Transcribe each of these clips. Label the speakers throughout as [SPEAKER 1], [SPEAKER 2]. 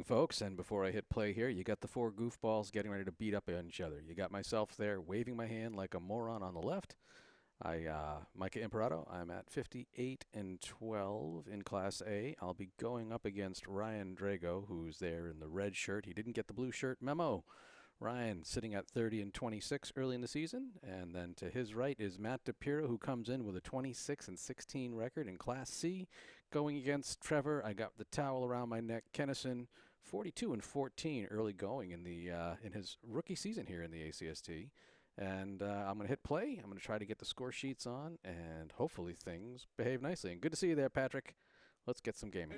[SPEAKER 1] folks. And before I hit play here, you got the four goofballs getting ready to beat up on each other. You got myself there waving my hand like a moron on the left. Micah Imparato, I'm at 58-12 in Class A. I'll be going up against Ryan Drago, who's there in the red shirt. He didn't get the blue shirt memo. Ryan sitting at 30-26 early in the season. And then to his right is Matt DiPirro, who comes in with a 26-16 record in Class C. Going against Trever, I got the towel around my neck. Kenneson, 42-14 early going in his rookie season here in the ACST. And I'm going to hit play. I'm going to try to get the score sheets on, and hopefully things behave nicely. And good to see you there, Patrick. Let's get some gaming.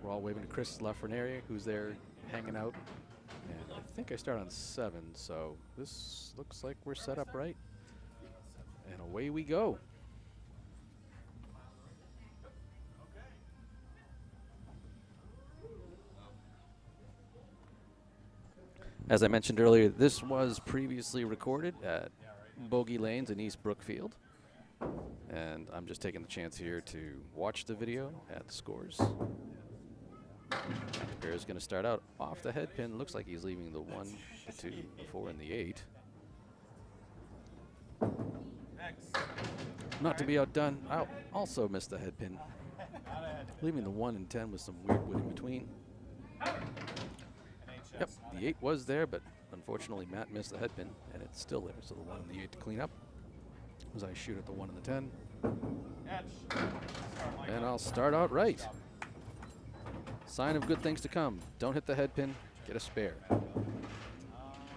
[SPEAKER 1] We're all waving to Chris Lafreniere, who's there hanging out. And I think I start on 7, so this looks like we're set up right. And away we go. As I mentioned earlier, this was previously recorded at Bogey Lanes in East Brookfield. And I'm just taking the chance here to watch the video at the scores. Bear's going to start out off the head pin. Looks like he's leaving the 1, the 2, the 4, and the 8. Not to be outdone, I also missed the head pin. Leaving the 1 and 10 with some weird wood in between. Yep, the 8 was there, but unfortunately Matt missed the head pin, and it's still there. So the 1 and the 8 to clean up as I shoot at the 1 and the 10. And I'll start out right. Sign of good things to come. Don't hit the head pin, get a spare.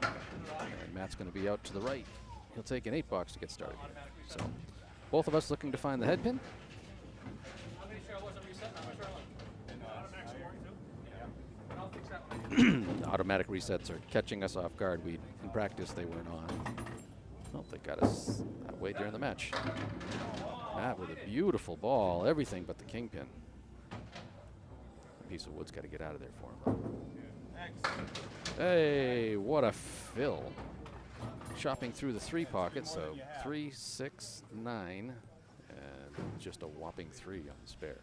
[SPEAKER 1] And Matt's going to be out to the right. He'll take an 8 box to get started. So both of us looking to find the head pin. Automatic resets are catching us off guard. In practice they weren't on. Well, they got us that way during the match. Matt with a beautiful ball, everything but the kingpin. A piece of wood's got to get out of there for him. Hey, what a fill. Chopping through the 3 pocket, so 3, 6, 9, and just a whopping 3 on the spare.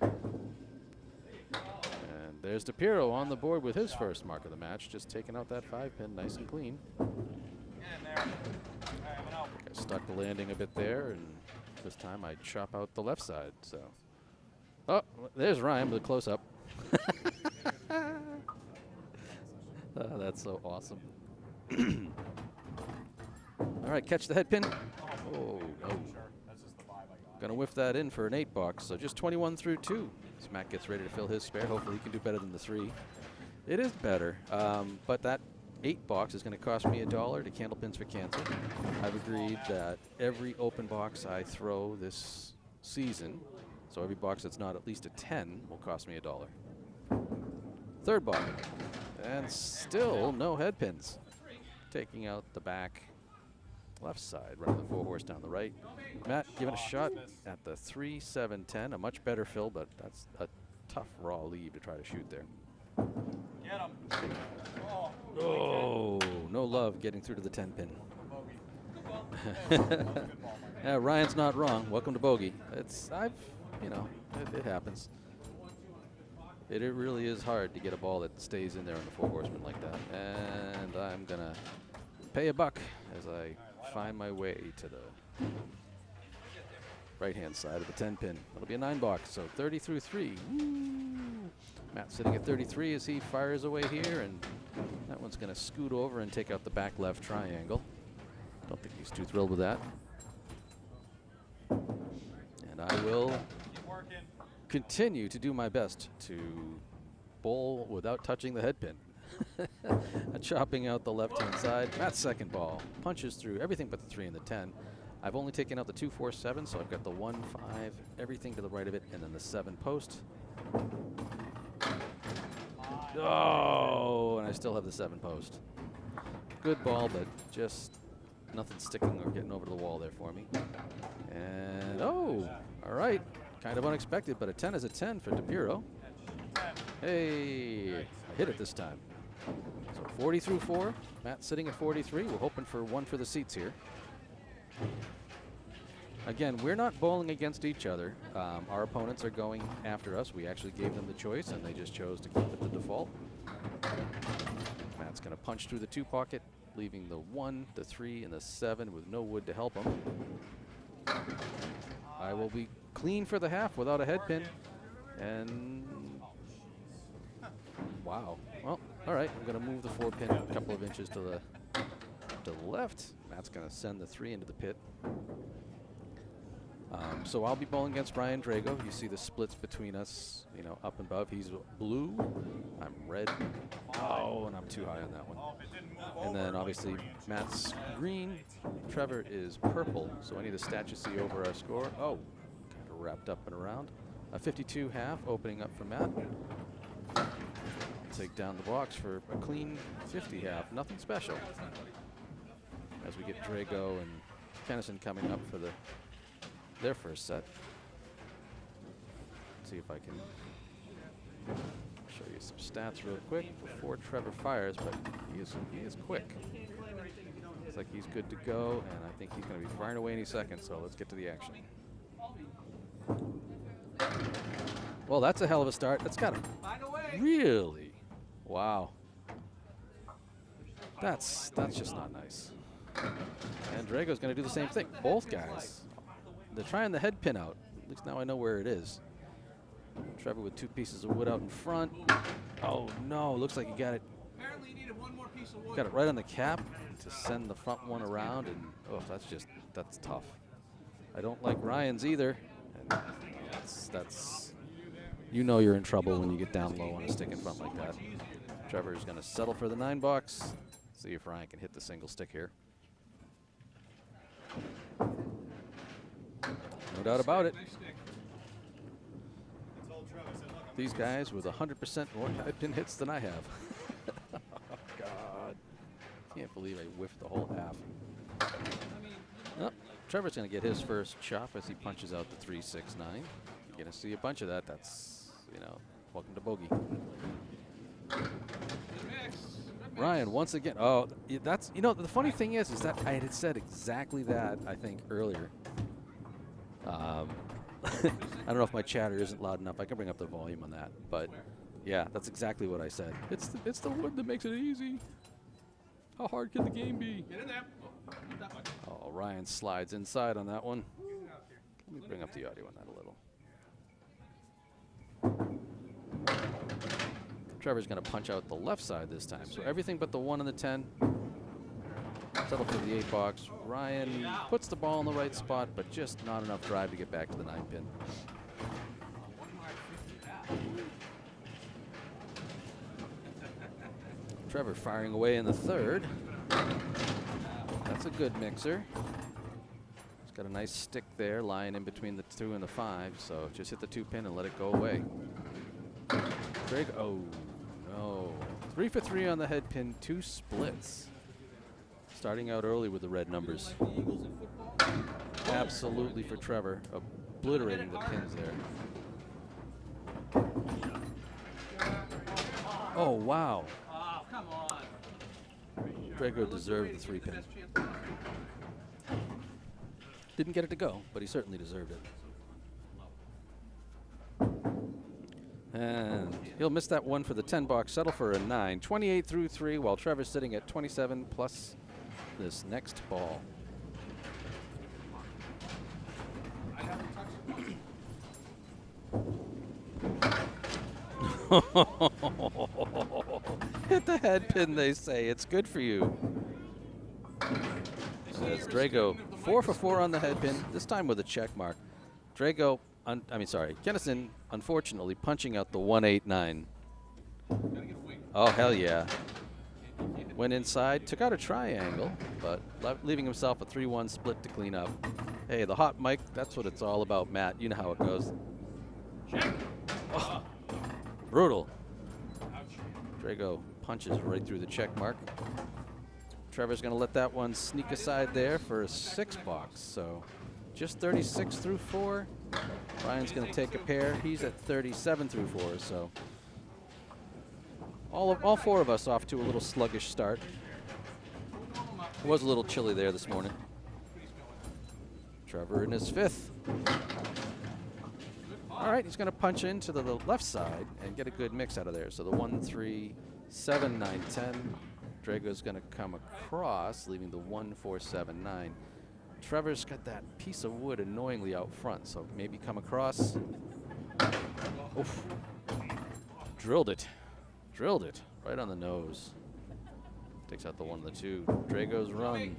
[SPEAKER 1] And there's DiPirro on the board with his first mark of the match, just taking out that 5 pin nice and clean. I stuck the landing a bit there, and this time I chop out the left side. So, oh, there's Ryan with a close-up. Oh, that's so awesome. All right, catch the head pin. Oh, no. Gonna whiff that in for an 8 box, so just 21 through 2. As Matt gets ready to fill his spare, hopefully he can do better than the 3. It is better, but that 8 box is gonna cost me $1 to Candlepins for Cancer. I've agreed that every open box I throw this season, so every box that's not at least a 10 will cost me $1. 3rd box, and still no head pins. Taking out the back left side, running the 4 horse down the right. Matt giving a shot at the 3, 7, 10. A much better fill, but that's a tough raw lead to try to shoot there.
[SPEAKER 2] Get him.
[SPEAKER 1] Oh, no love getting through to the 10 pin. Yeah, Ryan's not wrong. Welcome to Bogey. It happens. It really is hard to get a ball that stays in there on the 4 horsemen like that. And I'm gonna pay $1 as I find my way to the right-hand side of the 10 pin. That'll be a 9 box, so 30 through 3. Woo. Matt sitting at 33 as he fires away here, and that one's gonna scoot over and take out the back left triangle. Don't think he's too thrilled with that. And I will continue to do my best to bowl without touching the head pin. Chopping out the left-hand side. Matt's second ball punches through everything but the 3 and the 10. I've only taken out the 2, 4, 7, so I've got the 1, 5, everything to the right of it, and then the 7 post. Oh, and I still have the 7 post. Good ball, but just nothing sticking or getting over the wall there for me. And oh, all right, kind of unexpected, but a 10 is a 10 for DiPirro. Hey, I hit it this time. So 40 through 4. Matt sitting at 43. We're hoping for 1 for the seats here. Again, we're not bowling against each other. Our opponents are going after us. We actually gave them the choice, and they just chose to keep it the default. Matt's going to punch through the 2 pocket, leaving the 1, the 3, and the 7 with no wood to help him. I will be clean for the half without a head pin. And wow. Well, all right. I'm going to move the 4 pin a couple of inches to the left. Matt's going to send the 3 into the pit. So I'll be bowling against Brian Drago. You see the splits between us, you know, up and above. He's blue, I'm red. Oh, and I'm too high on that one. And then obviously Matt's green, Trever is purple. So any of the stats you see over our score, oh, kind of wrapped up and around. A 52 half opening up for Matt. I'll take down the box for a clean 50 half, nothing special. As we get Drago and Kenneson coming up for their first set. See if I can show you some stats real quick before Trever fires, but he is quick. Looks like he's good to go, and I think he's going to be firing away any second, so let's get to the action. Well, that's a hell of a start. That's got to really, wow. That's just not nice. And Drago's going to do the same thing. Both guys. They're trying the head pin out. At least now I know where it is. Trever with 2 pieces of wood out in front. Oh no, looks like he got it.
[SPEAKER 2] Apparently you needed 1 more piece of wood.
[SPEAKER 1] Got it right on the cap to send the front one around, and oh, that's tough. I don't like Ryan's either. And that's you know you're in trouble when you get down low on a stick in front like that. Trevor's going to settle for the 9 box. See if Ryan can hit the single stick here. No doubt about it. These guys with 100% more head pin hits than I have. Oh, God. Can't believe I whiffed the whole half. Oh, Trevor's going to get his first chop as he punches out the 3-6-9. You're going to see a bunch of that. That's, you know, welcome to Bogey. Ryan, once again. Oh, that's, you know, the funny thing is that I had said exactly that, I think, earlier. I don't know if my chatter isn't loud enough. I can bring up the volume on that, but yeah, that's exactly what I said. It's the wood that makes it easy. How hard can the game be?
[SPEAKER 2] Get in there.
[SPEAKER 1] Oh, Ryan slides inside on that one. Let me bring up the audio on that a little. Trevor's going to punch out the left side this time, so everything but the 1 and the 10. Settle for the 8 box. Ryan puts the ball in the right spot, but just not enough drive to get back to the 9 pin. Trever firing away in the 3rd. That's a good mixer. He's got a nice stick there lying in between the 2 and the 5, so just hit the 2 pin and let it go away. Drago, oh no. 3 for 3 on the head pin, 2 splits. Starting out early with the red numbers. Absolutely for Trever, obliterating the pins there. Oh, wow.
[SPEAKER 2] Oh, come on.
[SPEAKER 1] Drago deserved the 3 pin. Didn't get it to go, but he certainly deserved it. And he'll miss that 1 for the 10 box, settle for a 9. 28 through 3, while Trevor's sitting at 27 plus this next ball. Hit the head pin, they say. It's good for you. That's Drago 4 for 4 on the head pin, this time with a check mark. Drago, Kenneson, unfortunately, punching out the 1-8-9. Oh, hell yeah. Went inside, took out a triangle, but leaving himself a 3-1 split to clean up. Hey, the hot mic, that's what it's all about, Matt. You know how it goes. Oh, brutal. Drago punches right through the check mark. Trevor's going to let that one sneak aside there for a 6 box. So just 36 through 4. Ryan's going to take a pair. He's at 37 through 4. So all 4 of us off to a little sluggish start. It was a little chilly there this morning. Trever in his 5th. All right, he's going to punch into the left side and get a good mix out of there. So the 1, 3, 7, 9, 10. Drago's going to come across, leaving the 1, 4, 7, 9. Trevor's got that piece of wood annoyingly out front, so maybe come across. Oof. Drilled it. Drilled it. Right on the nose. Takes out the 1 and the 2. Drago's run.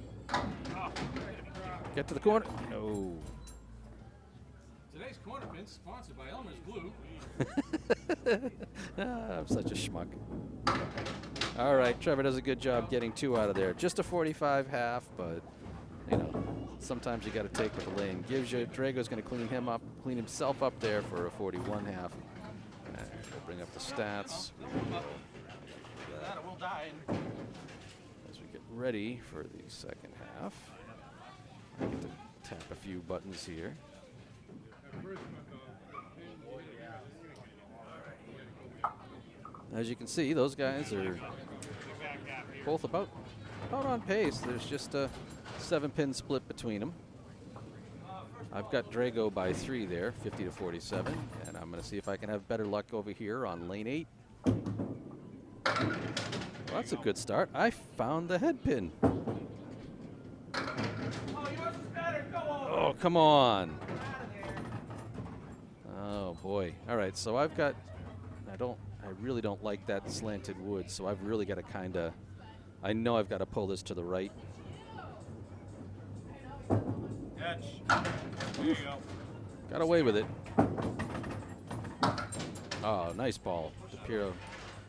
[SPEAKER 1] Get to the corner. No.
[SPEAKER 2] Today's corner pin sponsored by Elmer's Glue.
[SPEAKER 1] I'm such a schmuck. All right, Trever does a good job getting 2 out of there. Just a 45 half, but you know, sometimes you got to take what the lane gives you. Drago's going to clean himself up there for a 41 half. And we'll bring up the stats.
[SPEAKER 2] We'll die.
[SPEAKER 1] As we get ready for the second half, I get to tap a few buttons here. As you can see, those guys are both about on pace. There's just a 7-pin split between them. I've got Drago by 3 there, 50 to 47, and I'm going to see if I can have better luck over here on lane 8. Well, that's a good start. I found the head pin. Oh, come on. Oh boy. All right, so I've got, I really don't like that slanted wood, so I've really got to I know I've got to pull this to the right.
[SPEAKER 2] Catch. There you go.
[SPEAKER 1] Got away with it. Oh, nice ball. DiPirro.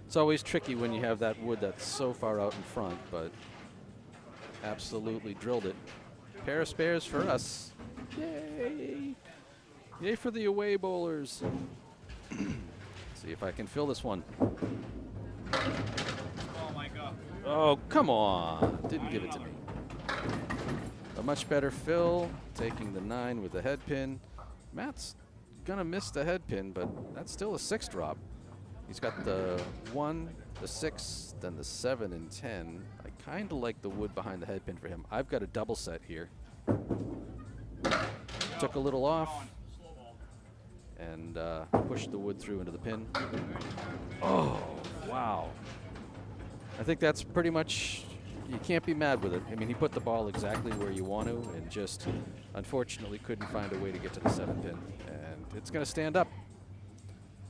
[SPEAKER 1] It's always tricky when you have that wood that's so far out in front, but absolutely drilled it. Pair of spares for us. Yay! Yay for the away bowlers. See if I can fill this one.
[SPEAKER 2] Oh, Micah.
[SPEAKER 1] Oh, come on. Didn't give it to me. A much better fill, taking the 9 with the head pin. Matt's going to miss the head pin, but that's still a 6 drop. He's got the 1, the 6, then the 7 and 10. I kind of like the wood behind the head pin for him. I've got a double set here. Took a little off and pushed the wood through into the pin. Oh, wow. I think that's pretty much, you can't be mad with it. I mean, he put the ball exactly where you want to and just unfortunately couldn't find a way to get to the 7 pin. And it's going to stand up.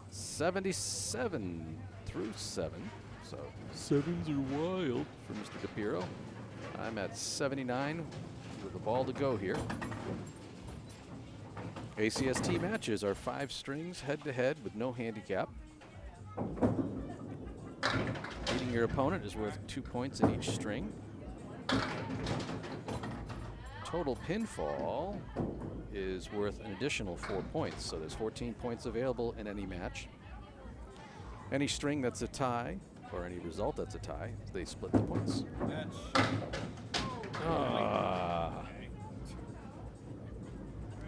[SPEAKER 1] 77 through 7. So 7s are wild for Mr. DiPirro. I'm at 79 with the ball to go here. ACST matches are 5 strings head-to-head with no handicap. Beating your opponent is worth 2 points in each string. Total pinfall is worth an additional 4 points, so there's 14 points available in any match. Any string that's a tie, or any result that's a tie, they split the points.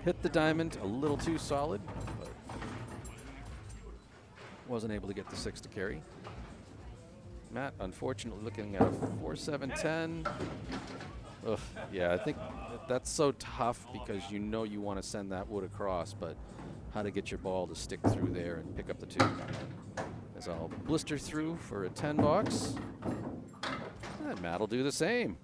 [SPEAKER 1] Hit the diamond a little too solid, but wasn't able to get the 6 to carry. Matt, unfortunately, looking at a 4, 7, 10. Ugh, yeah, I think that's so tough because you know you want to send that wood across, but how to get your ball to stick through there and pick up the 2. As I'll blister through for a 10 box. And Matt will do the same.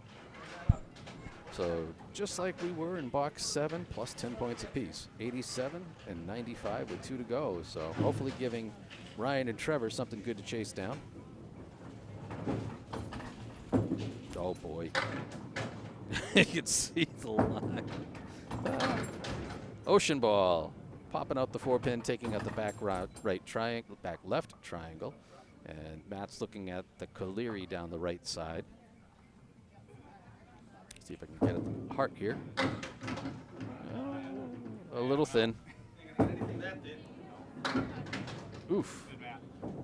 [SPEAKER 1] So just like we were in box 7, plus 10 points apiece. 87 and 95 with 2 to go. So hopefully giving Ryan and Trever something good to chase down. Oh boy. You can see the line. Ocean ball. Popping out the 4-pin, taking out the back right triangle, back left triangle. And Matt's looking at the Caleri down the right side. See if I can get at the heart here. A little thin. Oof.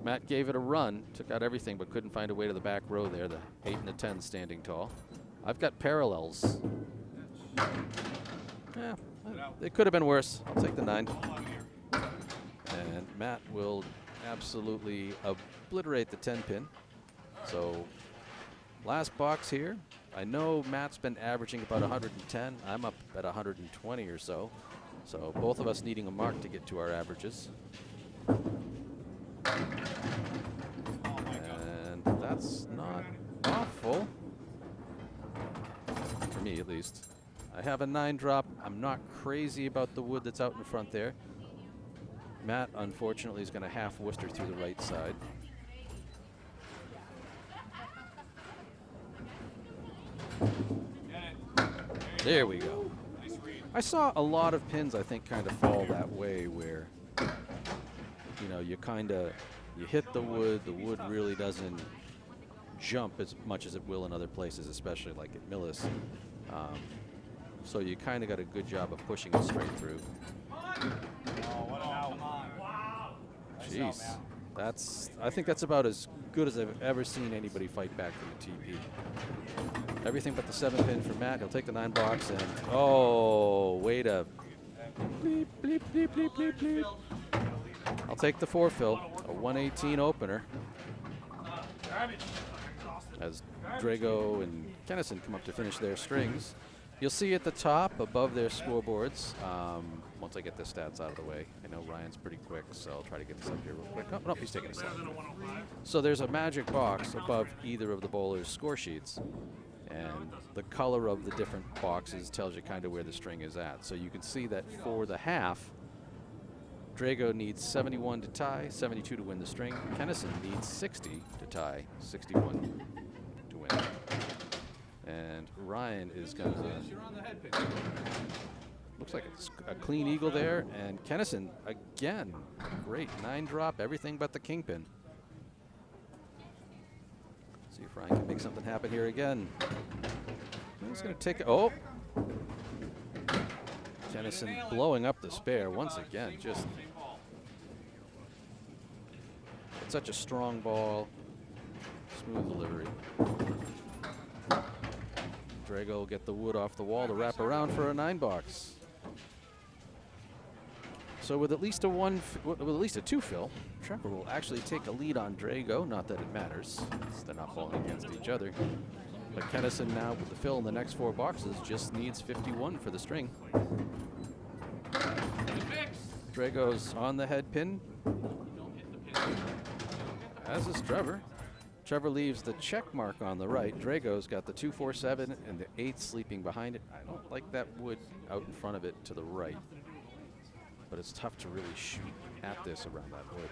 [SPEAKER 1] Matt gave it a run, took out everything, but couldn't find a way to the back row there. The 8 and the 10 standing tall. I've got parallels. Yeah, it could have been worse. I'll take the 9. And Matt will absolutely obliterate the 10 pin. So last box here. I know Matt's been averaging about 110. I'm up at 120 or so. So both of us needing a mark to get to our averages. And that's not awful. For me, at least. I have a 9 drop. I'm not crazy about the wood that's out in front there. Matt, unfortunately, is going to half Worcester through the right side. There we go. I saw a lot of pins, I think, kind of fall that way where, you know, you hit the wood really doesn't jump as much as it will in other places, especially like at Millis. So you kind of got a good job of pushing it straight through. Jeez, I think that's about as good as I've ever seen anybody fight back from the TP. Everything but the 7 pin for Matt. He'll take the 9 box and, oh, way to bleep, bleep, bleep, bleep, bleep, bleep. I'll take the 4 fill, a 118 opener. As Drago and Kenneson come up to finish their strings. You'll see at the top above their scoreboards, once I get the stats out of the way. I know Ryan's pretty quick, so I'll try to get this up here real quick. Oh, no, he's taking a slide. So there's a magic box above either of the bowlers' score sheets. And the color of the different boxes tells you kind of where the string is at. So you can see that for the half, Drago needs 71 to tie, 72 to win the string. Kenneson needs 60 to tie, 61 to win. And Ryan is going to... Looks like it's a clean eagle there. And Kenneson, again, great. 9 drop, everything but the kingpin. See if Ryan can make something happen here again. He's going to take it. Oh! Kenneson blowing up the spare once again. Just it's such a strong ball. Smooth delivery. Drago will get the wood off the wall to wrap around for a 9 box. So with at least a 2 fill, Trever will actually take a lead on Drago. Not that it matters, they're not falling against each other. But Kenneson now with the fill in the next 4 boxes just needs 51 for the string. Drago's on the head pin, as is Trever. Trever leaves the check mark on the right. Drago's got the 2, 4, 7 and the 8 sleeping behind it. I don't like that wood out in front of it to the right. But it's tough to really shoot at this around that wood.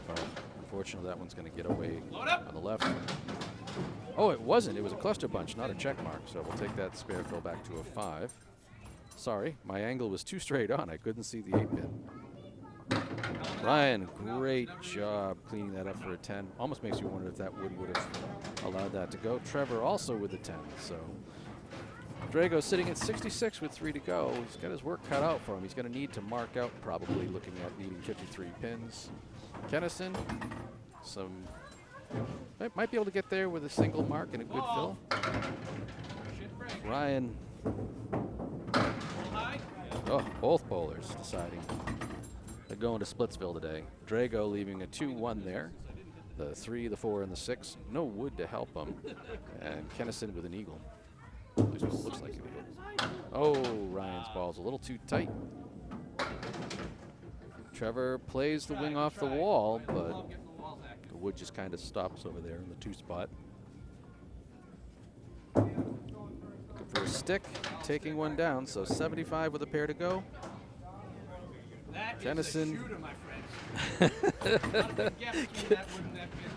[SPEAKER 1] But unfortunately, that one's going to get away on the left. Oh, it wasn't. It was a cluster bunch, not a check mark. So we'll take that spare fill back to a 5. Sorry, my angle was too straight on. I couldn't see the 8 pin. Ryan, great job cleaning that up for a 10. Almost makes you wonder if that wood would have allowed that to go. Trever also with the 10. So Drago sitting at 66 with 3 to go. He's got his work cut out for him. He's going to need to mark out, probably looking at needing 53 pins. Kenneson, might be able to get there with a single mark and a good fill. Ryan, oh, both bowlers deciding they're going to Splitsville today. Drago leaving a 2-1 there. The 3, the 4, and the 6. No wood to help him. And Kenneson with an eagle. At least what it looks like an eagle. Oh, Ryan's ball's a little too tight. Trever plays the wing off the wall, but the wood just kind of stops over there in the 2 spot. Looking for a stick, taking one down, so 75 with a pair to go. Kenneson.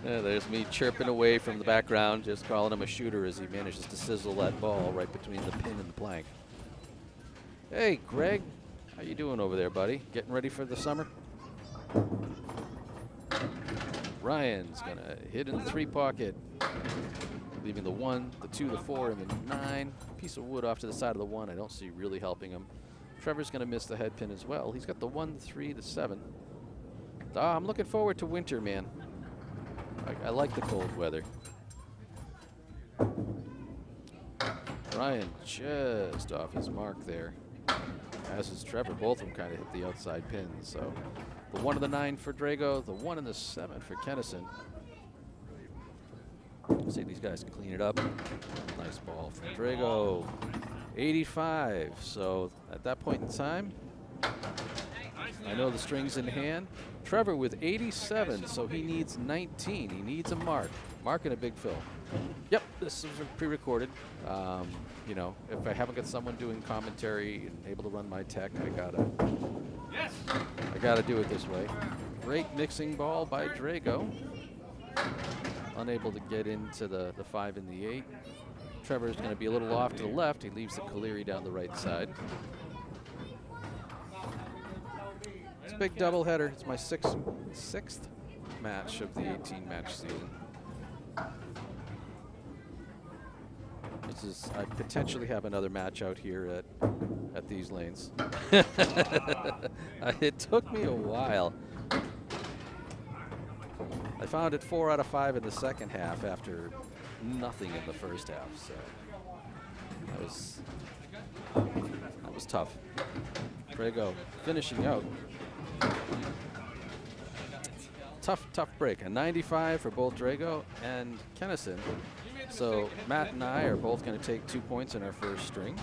[SPEAKER 1] There's me chirping away from the background, just calling him a shooter as he manages to sizzle that ball right between the pin and the plank. Hey, Greg, how you doing over there, buddy? Getting ready for the summer? Ryan's gonna hit in the 3 pocket, leaving the 1, the 2, the 4, and the 9. Piece of wood off to the side of the 1. I don't see really helping him. Trevor's going to miss the head pin as well. He's got the 1, 3, the 7. I'm looking forward to winter, man. I like the cold weather. Ryan just off his mark there. As is Trever. Both of them kind of hit the outside pins. So the 1 and the 9 for Drago, the 1 and the 7 for Kenneson. See, these guys can clean it up. Nice ball from Drago. 85. So at that point in time, I know the string's in hand. Trever with 87, so he needs 19. He needs a mark. Mark and a big fill. Yep, this is pre-recorded. You know, if I haven't got someone doing commentary and able to run my tech, I gotta do it this way. Great mixing ball by Drago. Unable to get into the 5 and the 8. Trevor's going to be a little off to the left. He leaves the Caleri down the right side. It's a big doubleheader. It's my sixth match of the 18-match season. I potentially have another match out here at these lanes. It took me a while. I found it 4 out of 5 in the second half after nothing in the first half, so that was tough. Drago finishing out. Tough break. A 95 for both Drago and Kenneson. So Matt and I are both going to take 2 points in our first string.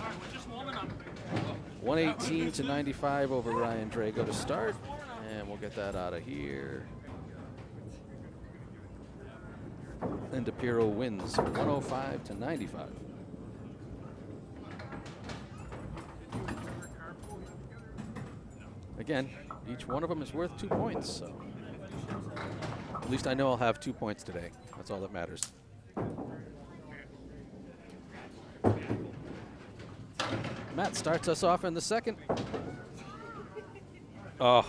[SPEAKER 1] 118 to 95 over Ryan Drago to start, and we'll get that out of here. And DiPirro wins 105 to 95. Again, each one of them is worth 2 points, so at least I know I'll have 2 points today. That's all that matters. Matt starts us off in the second. Oh,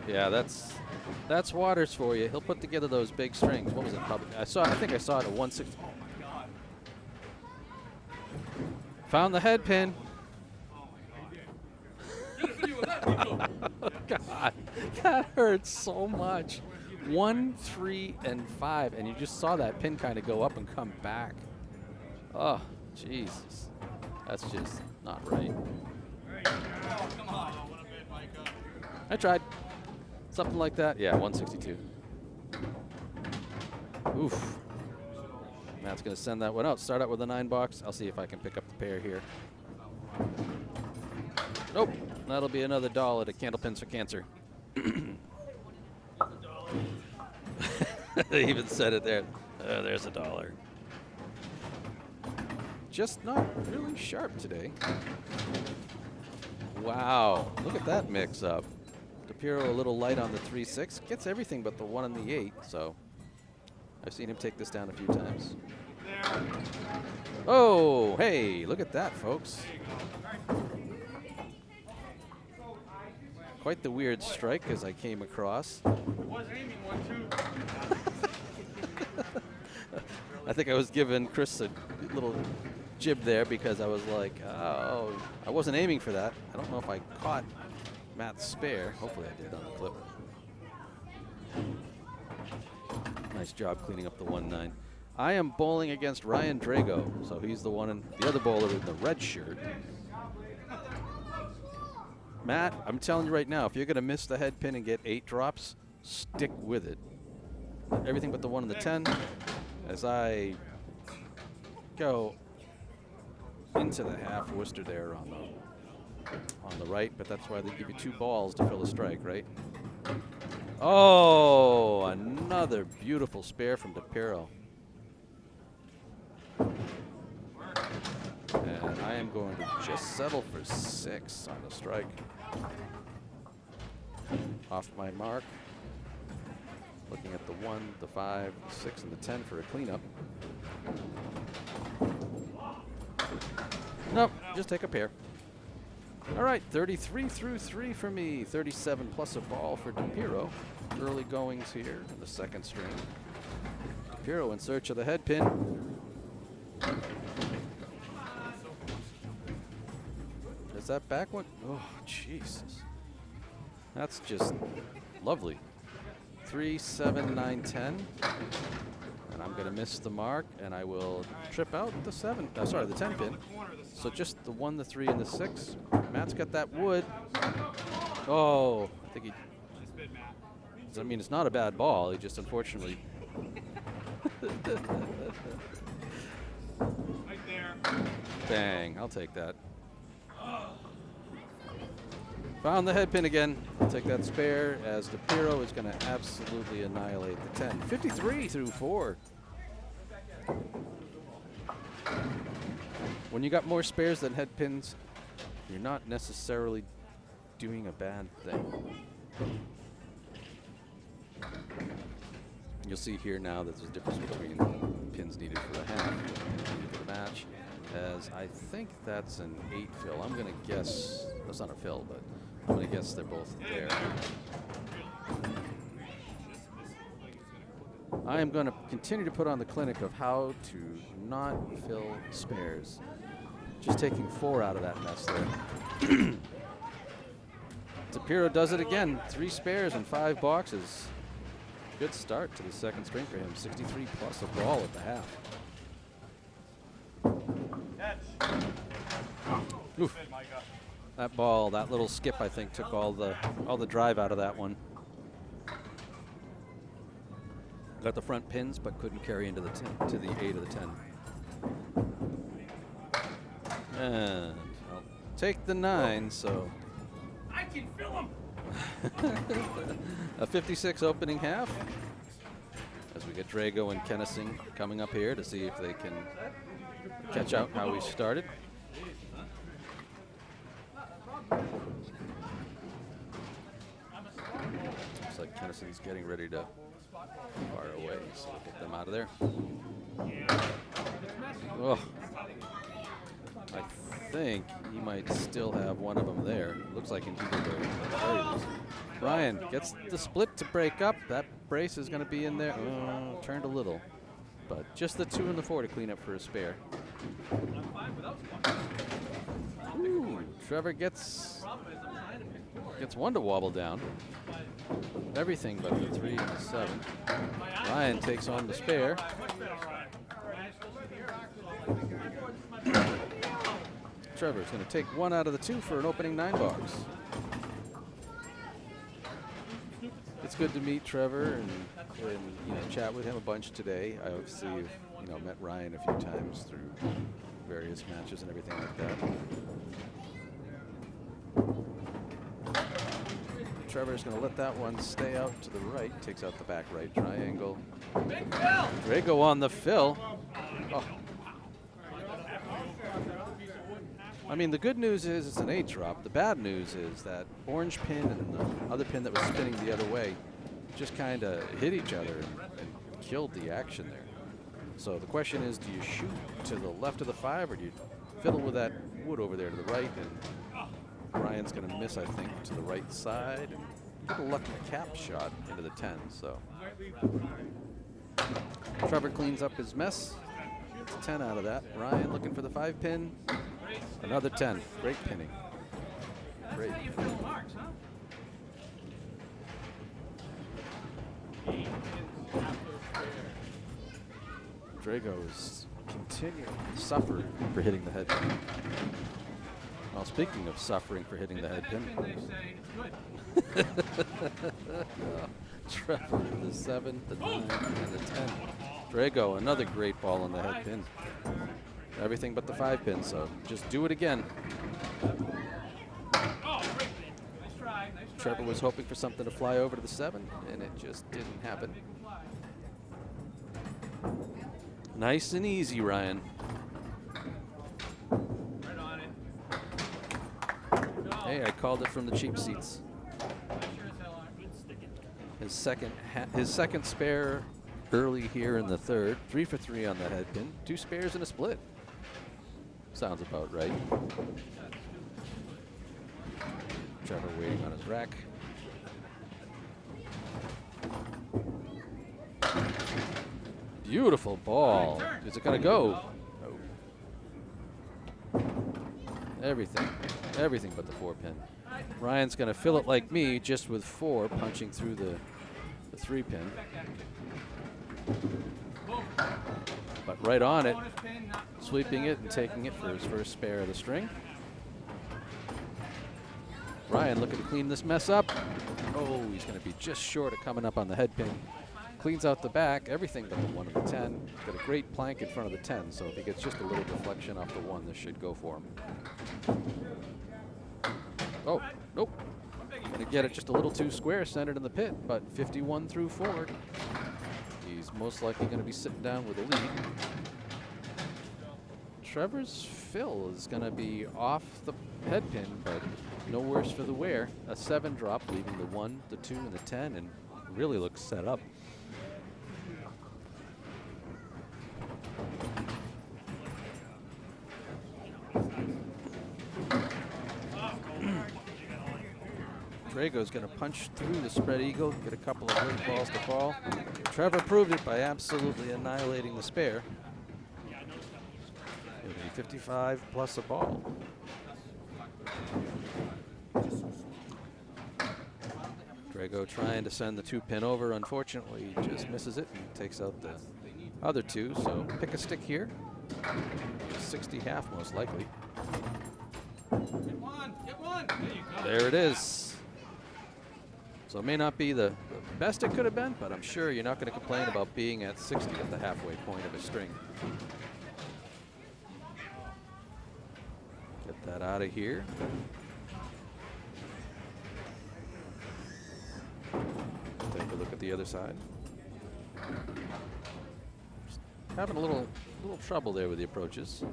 [SPEAKER 1] yeah, that's Waters for you. He'll put together those big strings. What was it? Probably I think I saw it at 160. Found the head pin. God, that hurts so much. 1, 3, and 5, and you just saw that pin kind of go up and come back. Oh, Jesus. That's just not right. I tried. Something like that. Yeah, 162. Oof. Matt's going to send that one out. Start out with a 9 box. I'll see if I can pick up the pair here. Nope. That'll be another $1 to Candlepins for Cancer. They even said it there. There's $1. Just not really sharp today. Wow. Look at that mix up. DiPirro a little light on the 3-6. Gets everything but the 1 and the 8, so I've seen him take this down a few times. Oh, hey, look at that, folks. Quite the weird strike as I came across.
[SPEAKER 2] Was aiming one too.
[SPEAKER 1] I think I was giving Chris a little jib there because I was like, oh, I wasn't aiming for that. I don't know if I caught Matt's spare. Hopefully I did on the clip. Nice job cleaning up the 1-9. I am bowling against Ryan Drago, so he's the one, and the other bowler in the red shirt. Matt, I'm telling you right now, if you're going to miss the head pin and get 8 drops, stick with it. Everything but the 1 and the 10. As I go into the half Worcester there on the right, but that's why they give you 2 balls to fill a strike, right? Oh, another beautiful spare from DiPirro. And I am going to just settle for 6 on the strike. Off my mark. Looking at the 1, the 5, the 6, and the 10 for a cleanup. Nope, just take a pair. All right, 33 through 3 for me. 37 plus a ball for DiPirro. Early goings here in the second string. DiPirro in search of the head pin. Is that back one? Oh, Jesus. That's just lovely. 3, 7, 9, 10. And I'm going to miss the mark, and I will trip out the 7. Sorry, the 10 pin. So just the 1, the 3, and the 6. Matt's got that wood. Oh, I think he. I mean, it's not a bad ball. He just unfortunately. Bang. I'll take that. Found the head pin again. I'll take that spare as DiPirro is going to absolutely annihilate the 10. 53 through 4. When you got more spares than head pins, you're not necessarily doing a bad thing. You'll see here now that there's a difference between pins needed for the half and needed for the match, as I think that's an 8 fill. I'm going to guess, that's not a fill, but I'm going to guess they're both there. I am going to continue to put on the clinic of how to not fill spares. Just taking 4 out of that mess there. DiPirro does it again. 3 spares and 5 boxes. Good start to the second string for him. 63 plus a ball at the half. Oof. That ball, that little skip, I think, took all the drive out of that one. Got the front pins, but couldn't carry into the 10, to the 8 of the 10. And I'll take the 9. So
[SPEAKER 2] I can fill them.
[SPEAKER 1] A 56 opening half. As we get Drago and Kenneson coming up here to see if they can catch out how we started. Looks like Kenneson's getting ready to fire away, so we'll get them out of there. Oh. I think he might still have one of them there. Looks like indeed at the very least. Ryan gets the split to break up. That brace is going to be in there. Turned a little, but just the 2 and the 4 to clean up for a spare. Ooh, Trever gets one to wobble down. Everything but the 3 and the 7. Ryan takes on the spare. Trevor's going to take 1 out of the 2 for an opening 9 box. It's good to meet Trever and chat with him a bunch today. I obviously met Ryan a few times through various matches and everything like that. Trevor's going to let that one stay out to the right. Takes out the back right triangle. Drago on the fill. Oh. I mean, the good news is it's an 8 drop. The bad news is that orange pin and the other pin that was spinning the other way just kind of hit each other and killed the action there. So the question is, do you shoot to the left of the 5 or do you fiddle with that wood over there to the right? And Ryan's going to miss, I think, to the right side and get a lucky cap shot into the 10. So Trever cleans up his mess. It's 10 out of that. Ryan looking for the 5 pin. Another 10. Great pinning. Great. Drago is continuing to suffer for hitting the head pin. Well, speaking of suffering for hitting the head pin. Trever, the 7, the 9, and the 10. Drago, another great ball on the head pin. Everything but the 5 pin, so just do it again. Trever was hoping for something to fly over to the 7, and it just didn't happen. Nice and easy, Ryan. Hey, I called it from the cheap seats. His second spare early here in the 3rd. 3 for 3 on the head pin. 2 spares and a split. Sounds about right. Trever waiting on his rack. Beautiful ball. Is it going to go? No. Everything but the 4 pin. Ryan's going to fill it like me, just with 4 punching through the 3 pin. But right on it, sweeping it and taking it for his first spare of the string. Ryan looking to clean this mess up. Oh, he's going to be just short of coming up on the head pin. Cleans out the back, everything but the 1 and the 10. Got a great plank in front of the 10, so if he gets just a little deflection off the 1, this should go for him. Oh, nope. Gonna get it just a little too square, centered in the pit, but 51 through forward. He's most likely gonna be sitting down with a lead. Trevor's fill is gonna be off the head pin, but no worse for the wear. A 7 drop, leaving the 1, the 2, and the 10, and really looks set up. Drago's going to punch through the spread eagle, get a couple of great balls to fall. Trever proved it by absolutely annihilating the spare. It'll be 55 plus a ball. Drago trying to send the 2 pin over. Unfortunately, just misses it and takes out the other 2. So pick a stick here. 60 half most likely.
[SPEAKER 2] Get one. Get one. There you go.
[SPEAKER 1] There it is. So it may not be the best it could have been, but I'm sure you're not going to complain about being at 60 at the halfway point of a string. Get that out of here. Take a look at the other side. Just having a little trouble there with the approaches.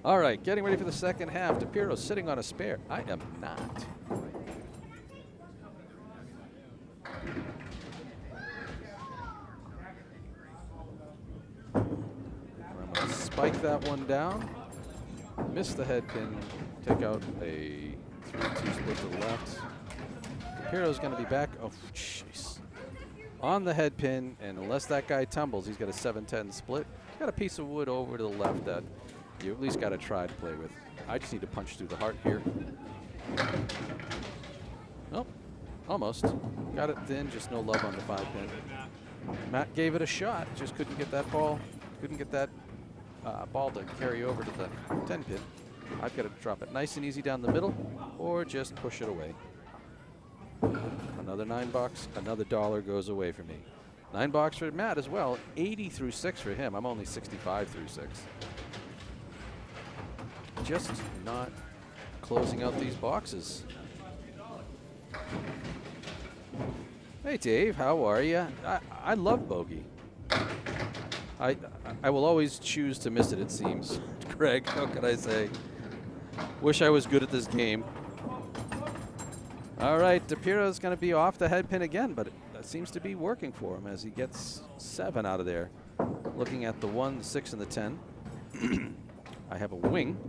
[SPEAKER 1] All right, getting ready for the second half. DiPirro sitting on a spare. I am not. I'm going to spike that one down. Miss the head pin. Take out a 3-2 split to the left. DiPirro's going to be back. Oh, jeez. On the head pin, and unless that guy tumbles, he's got a 7-10 split. He's got a piece of wood over to the left that you at least got to try to play with. I just need to punch through the heart here. Nope, almost. Got it thin, just no love on the 5-pin. Matt gave it a shot, just couldn't get that ball. Couldn't get that ball to carry over to the 10-pin. I've got to drop it nice and easy down the middle, or just push it away. Another $9, another $1 goes away for me. $9 for Matt as well. 80 through 6 for him. I'm only 65 through 6. Just not closing out these boxes. Hey Dave, how are you? I love Bogey. I will always choose to miss it, it seems. Greg, how can I say? Wish I was good at this game. All right, DiPirro's going to be off the head pin again, but that seems to be working for him as he gets 7 out of there. Looking at the 1, the 6, and the 10. I have a wing.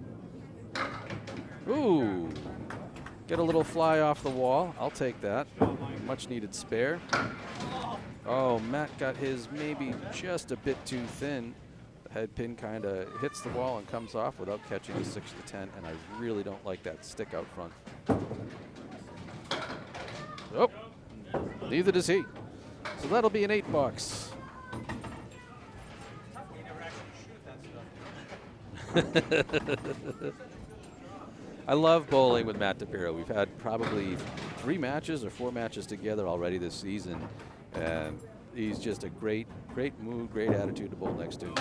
[SPEAKER 1] Ooh, get a little fly off the wall. I'll take that. Much needed spare. Oh, Matt got his maybe just a bit too thin. The head pin kind of hits the wall and comes off without catching the 6 to 10, and I really don't like that stick out front. Oh, neither does he. So that'll be an $8. I love bowling with Matt DiPirro. We've had probably 3 matches or 4 matches together already this season, and he's just a great mood, great attitude to bowl next to.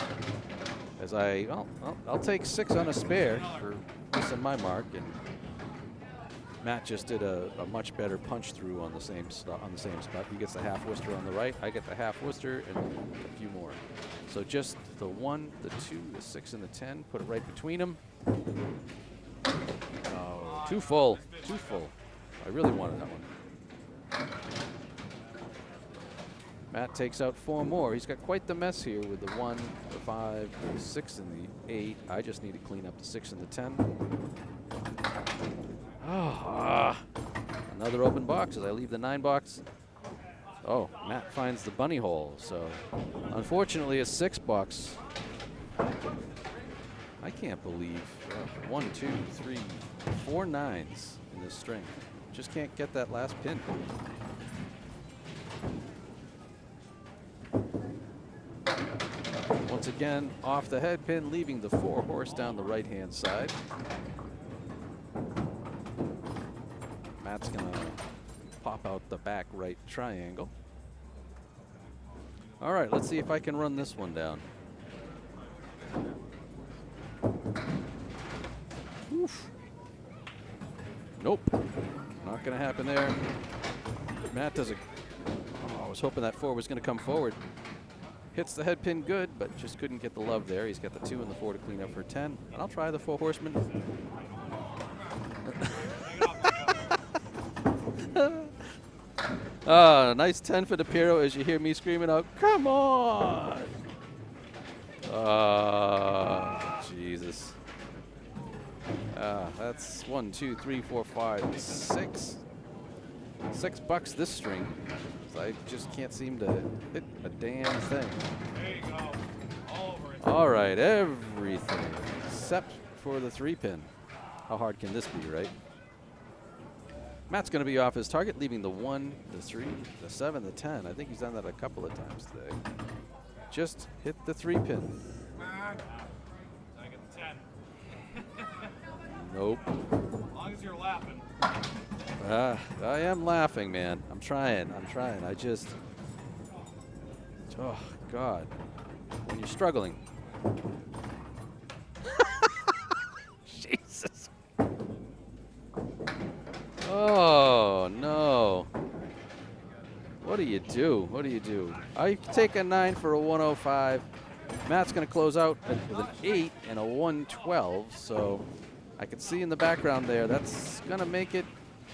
[SPEAKER 1] As I'll take 6 on a spare for missing my mark, and Matt just did a much better punch through on the same spot. He gets the half Worcester on the right. I get the half Worcester and a few more. So just the 1, the 2, the 6, and the 10. Put it right between them. Oh, too full. Too full. I really wanted that one. Matt takes out 4 more. He's got quite the mess here with the 1, the 5, the 6, and the 8. I just need to clean up the 6 and the 10. Oh, another open box as I leave the 9 box. Oh, Matt finds the bunny hole. So, unfortunately, a 6 box. I can't believe 1, 2, 3, 4 9s in this string. Just can't get that last pin. once again off the head pin, leaving the 4 horse down the right-hand side. Matt's going to pop out the back right triangle. All right, let's see if I can run this one down. Oof. Nope. Not going to happen there. Matt does a... Oh, I was hoping that 4 was going to come forward. Hits the head pin good, but just couldn't get the love there. He's got the 2 and the 4 to clean up for 10. And I'll try the 4 horseman. Nice 10 for DiPirro as you hear me screaming out, come on! Jesus. That's 1, 2, 3, 4, 5, 6. $6 this string. I just can't seem to hit a damn thing.
[SPEAKER 2] There you go. All over it.
[SPEAKER 1] All right, everything except for the 3 pin. How hard can this be, right? Matt's going to be off his target, leaving the 1, the 3, the 7, the 10. I think he's done that a couple of times today. Just hit the 3 pin.
[SPEAKER 2] I get the 10.
[SPEAKER 1] Nope.
[SPEAKER 2] As long as you're laughing.
[SPEAKER 1] I am laughing, man. I'm trying. I just... Oh, God. When you're struggling. Jesus. Oh, no. What do you do? What do you do? I take a 9 for a 105. Matt's going to close out with an 8 and a 112. So I can see in the background there, that's going to make it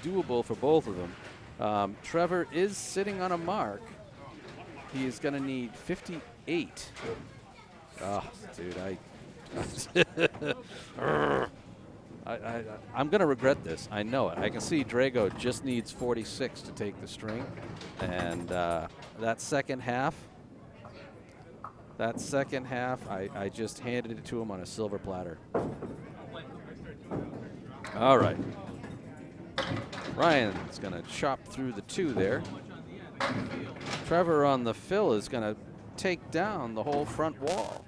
[SPEAKER 1] doable for both of them. Trever is sitting on a mark. He is going to need 58. Oh, dude, I'm going to regret this. I know it. I can see Drago just needs 46 to take the string. And that second half, I just handed it to him on a silver platter. All right. Ryan's going to chop through the 2 there. Trever on the fill is going to take down the whole front wall.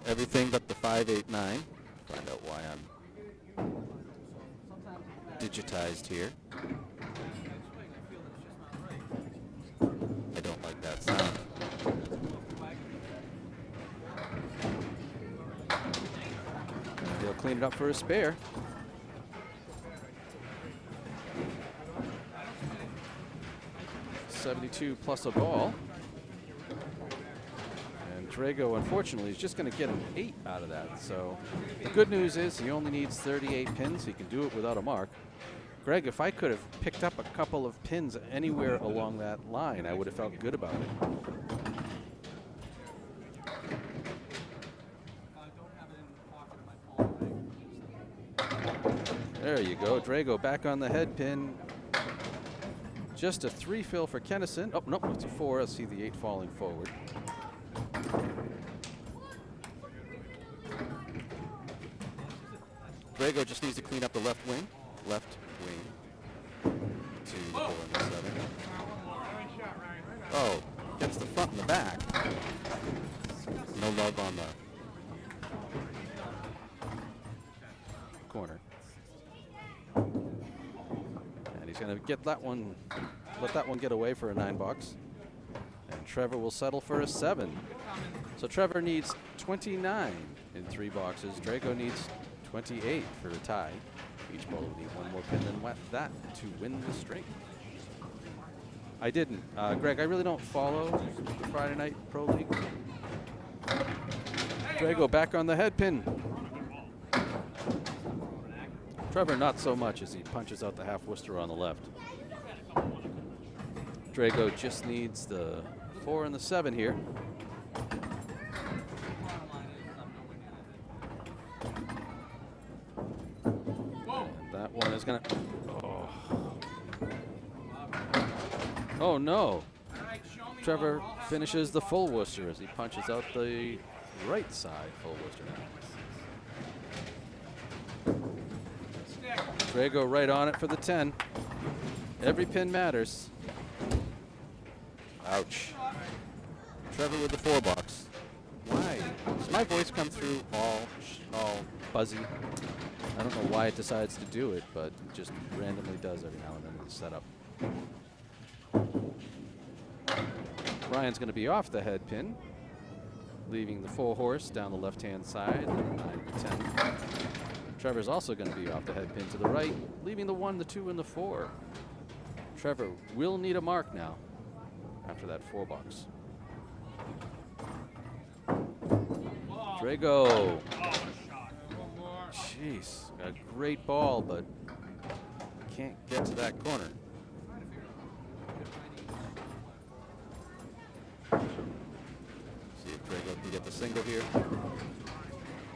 [SPEAKER 1] Everything but the 589. Find out why I'm digitized here. I don't like that sound. He'll clean it up for a spare. $72 plus a ball. And Drago, unfortunately, is just going to get an 8 out of that. So the good news is he only needs 38 pins. He can do it without a mark. Greg, if I could have picked up a couple of pins anywhere along that line, I would have felt good about it. There you go. Drago back on the head pin. Just a 3 fill for Kenneson. Oh, no, it's a 4. I see the 8 falling forward. Drago just needs to clean up the left wing. Left wing. To the 4 and the 7. Oh, gets the front and the back. No love on the corner. And he's going to get that one, let that one get away for a $9. And Trever will settle for a 7. So Trever needs 29 in 3 boxes. Drago needs 28 for a tie. Each bowler will need 1 more pin than that to win the string. I didn't. Greg, I really don't follow the Friday Night Pro League. Drago back on the head pin. Trever not so much as he punches out the half Worcester on the left. Drago just needs the 4 and the 7 here. And that one is going to... Oh, no. Trever finishes the full Worcester as he punches out the right side full Worcester now. Drago right on it for the 10. Every pin matters. Ouch. Trever with the 4 box. Why? my voice come through all buzzy? I don't know why it decides to do it, but it just randomly does every now and then in the setup. Ryan's going to be off the head pin, leaving the 4 horse down the left-hand side, 9 to 10. Trevor's also going to be off the head pin to the right, leaving the 1, the 2, and the 4. Trever will need a mark now after that 4 box. Drago. Jeez, a great ball, but can't get to that corner. See if Drago can get the single here.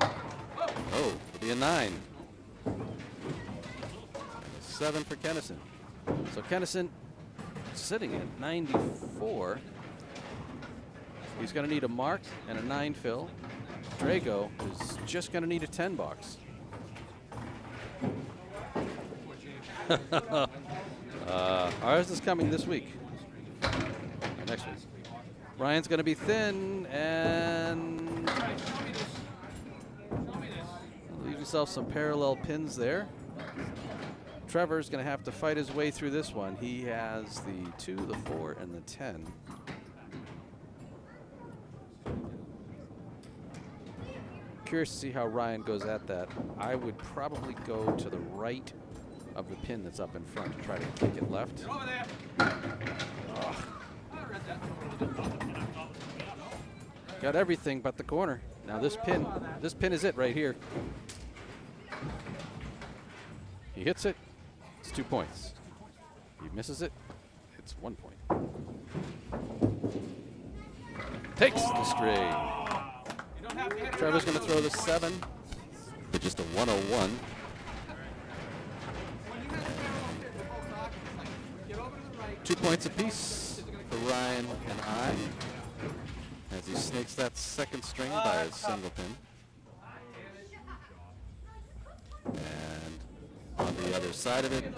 [SPEAKER 1] Oh, it'll be a 9. And a 7 for Kenneson. So Kenneson sitting at 94. He's going to need a mark and a 9 fill. Drago is just going to need a 10 box. Ours is coming this week. Next week. Ryan's going to be thin and leave himself some parallel pins there. Trevor's going to have to fight his way through this one. He has the 2, the 4, and the 10. Curious to see how Ryan goes at that. I would probably go to the right of the pin that's up in front to try to kick it left.
[SPEAKER 2] Over there.
[SPEAKER 1] Ugh. Got everything but the corner. Now this pin is it right here. He hits it, it's 2 points. He misses it, it's 1 point. Takes the straight. Trevor's going to throw the 7 for just a 101. 2 points apiece for Ryan and I as he snakes that second string by his single pin. And on the other side of it,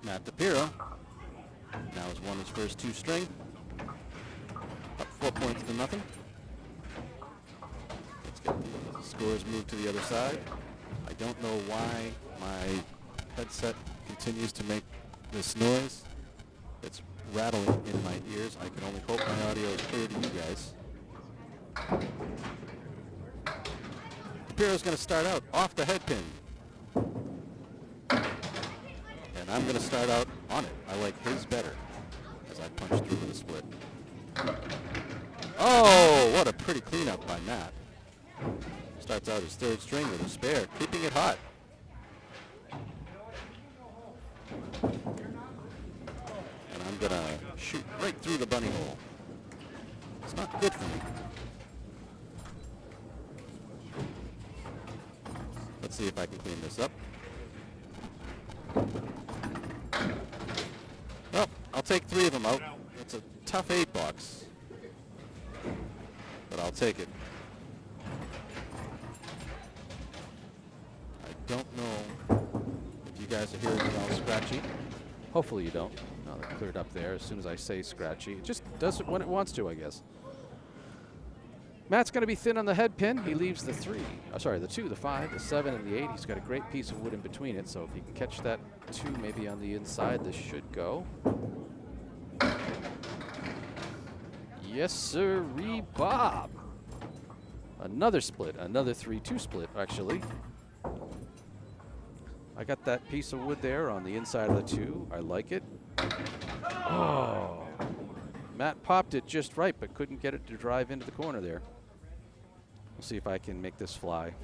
[SPEAKER 1] Matt DiPirro now has won his first 2 string. Up 4 points to nothing. Let's get the scores moved to the other side. I don't know why my headset continues to make this noise. It's rattling in my ears. I can only hope my audio is clear to you guys. DiPirro's going to start out off the head pin. And I'm going to start out on it. I like his better as I punch through with a split. Oh, what a pretty cleanup by Matt. Starts out his 3rd string with a spare, keeping it hot. And I'm going to shoot right through the bunny hole. It's not good for me. Let's see if I can clean this up. Well, I'll take 3 of them out. It's a tough 8 box, but I'll take it. I don't know if you guys are hearing it all scratchy. Hopefully you don't. No, they're cleared up there as soon as I say scratchy. It just does it when it wants to, I guess. Matt's going to be thin on the head pin. He leaves the 3, the 2, the 5, the 7, and the 8. He's got a great piece of wood in between it, so if he can catch that 2 maybe on the inside, this should go. Yes, sirree, Bob. Another split, another 3-2 split, actually. I got that piece of wood there on the inside of the 2. I like it. Oh. Matt popped it just right, but couldn't get it to drive into the corner there. We'll see if I can make this fly.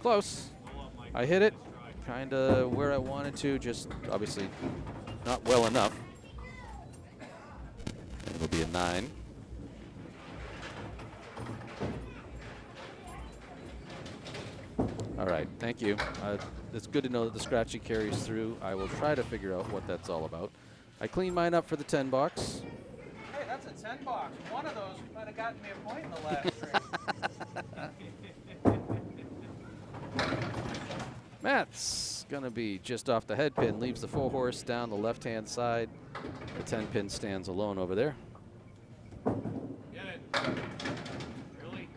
[SPEAKER 1] Close. I hit it kind of where I wanted to, just obviously not well enough. And it'll be a 9. All right, thank you. It's good to know that the scratchy carries through. I will try to figure out what that's all about. I cleaned mine up for the 10 box.
[SPEAKER 2] Hey, that's a 10 box. One of those might have gotten me a point in the last string.
[SPEAKER 1] Matt's going to be just off the head pin, leaves the 4 horse down the left-hand side. The 10 pin stands alone over there.
[SPEAKER 2] Get it. Really?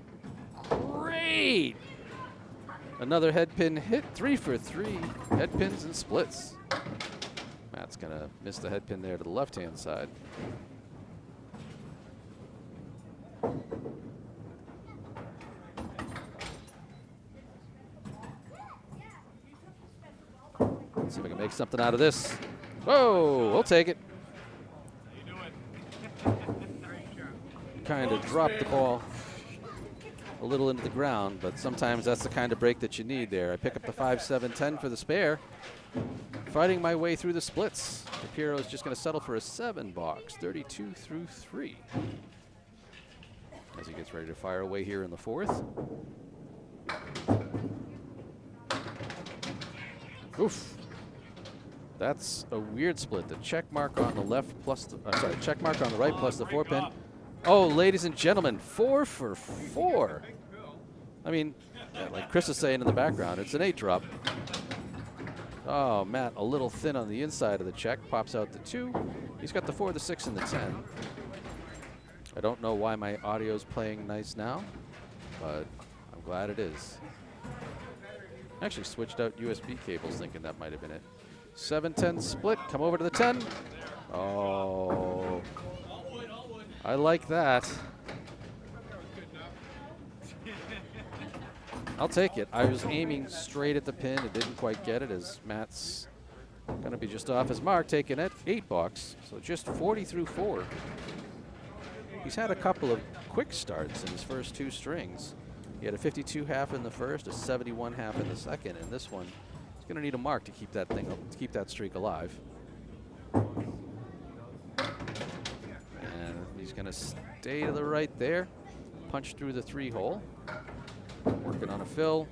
[SPEAKER 1] Great! Another head pin hit, 3 for 3. Head pins and splits. Matt's gonna miss the head pin there to the left-hand side. Let's see if I can make something out of this. Whoa, we'll take it. Kind of dropped the ball a little into the ground, but sometimes that's the kind of break that you need there. I pick up the 5-7-10 for the spare. Fighting my way through the splits. DiPirro is just going to settle for a 7 box, 32 through 3. As he gets ready to fire away here in the 4th. Oof. That's a weird split. The check mark on the left plus the, check mark on the right plus the 4 pin. Oh, ladies and gentlemen, 4 for 4. I mean, yeah, like Chris is saying in the background, it's an 8 drop. Oh, Matt, a little thin on the inside of the check. Pops out the 2. He's got the 4, the 6, and the 10. I don't know why my audio's playing nice now, but I'm glad it is. I actually switched out USB cables thinking that might have been it. 7-10 split. Come over to the 10. Oh. I like that. I'll take it. I was aiming straight at the pin. It didn't quite get it as Matt's going to be just off his mark, taking it 8 box. So just 40 through 4. He's had a couple of quick starts in his first 2 strings. He had a 52 half in the first, a 71 half in the second, and this one he's going to need a mark to keep that thing up, to keep that streak alive. And he's going to stay to the right there, punch through the 3 hole. Working on a fill.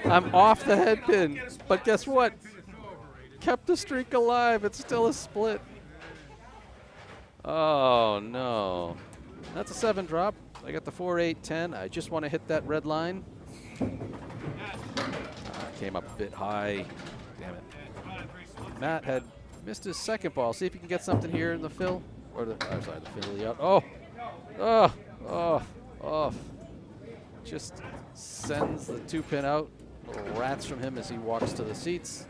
[SPEAKER 1] I'm off the head pin, but guess what? Kept the streak alive. It's still a split. Oh no, that's a 7 drop. I got the 4-8-10. I just want to hit that red line. Came up a bit high. Damn it. Matt had missed his second ball. See if you can get something here in the fill. Or the, I'm sorry, the fill out. Oh, oh, oh, oh. Just sends the 2 pin out. Little rats from him as he walks to the seats.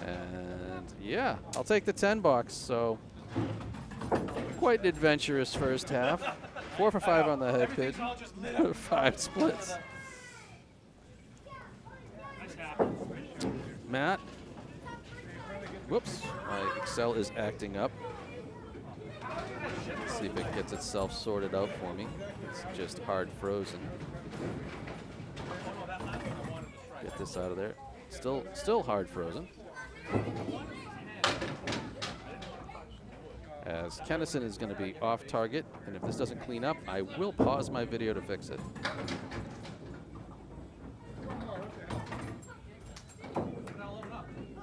[SPEAKER 1] And yeah, I'll take the 10 box. So quite an adventurous first half. 4 for 5 on the head pin. 5 splits. Matt. Whoops, my Excel is acting up. Let's see if it gets itself sorted out for me. It's just hard frozen. Get this out of there. Still hard frozen. As Kenneson is going to be off target, and if this doesn't clean up, I will pause my video to fix it.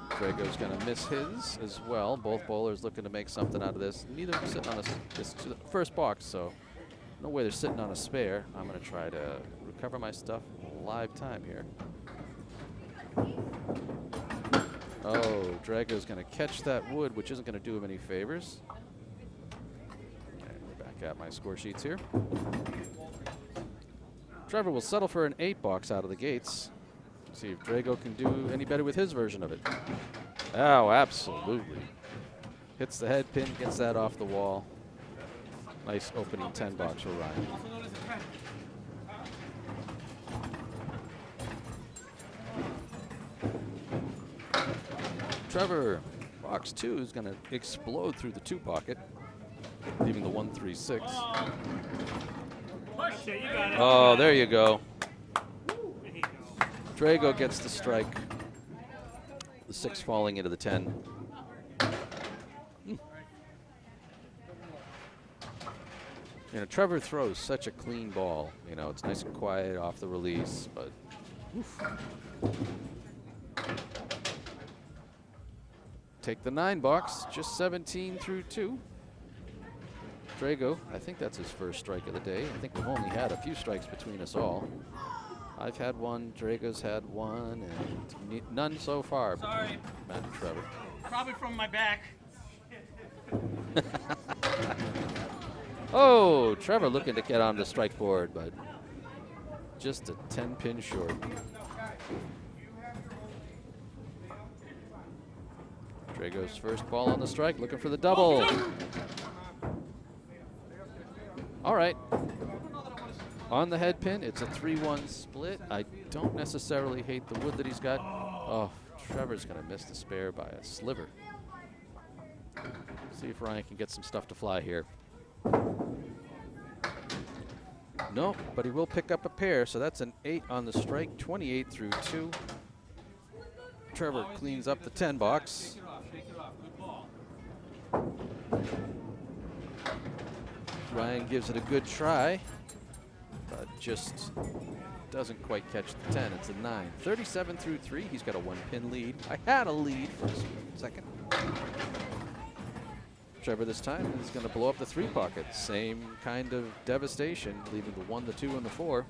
[SPEAKER 1] Drago's going to miss his as well. Both bowlers looking to make something out of this. Neither of them sitting on this first box, so no way they're sitting on a spare. I'm going to try to recover my stuff in live time here. Oh, Drago's going to catch that wood, which isn't going to do him any favors. And we're back at my score sheets here. Trever will settle for an 8 box out of the gates. See if Drago can do any better with his version of it. Oh, absolutely. Hits the head pin, gets that off the wall. Nice opening 10 box for Ryan. Trever, box 2 is going to explode through the 2 pocket, leaving the 1-3-6. Oh, there you go. Drago gets the strike. The 6 falling into the 10. You know, Trever throws such a clean ball. You know, it's nice and quiet off the release, but oof. Take the 9 box, just 17 through 2. Drago, I think that's his first strike of the day. I think we've only had a few strikes between us all. I've had one, Drago's had one, and none so far.
[SPEAKER 2] Sorry.
[SPEAKER 1] Matt and Trever.
[SPEAKER 2] Probably from my back.
[SPEAKER 1] Oh, Trever looking to get on the strike board, but just a 10-pin short. Drago's first ball on the strike, looking for the double. All right. On the head pin, it's a 3-1 split. I don't necessarily hate the wood that he's got. Oh, Trevor's going to miss the spare by a sliver. See if Ryan can get some stuff to fly here. No, but he will pick up a pair, so that's an 8 on the strike, 28 through 2. Trever cleans up the 10 box. Ryan gives it a good try, but just doesn't quite catch the 10. It's a 9. 37 through 3. He's got a 1-pin lead. I had a lead for a second. Trever this time is going to blow up the 3 pocket. Same kind of devastation, leaving the 1, the 2, and the 4.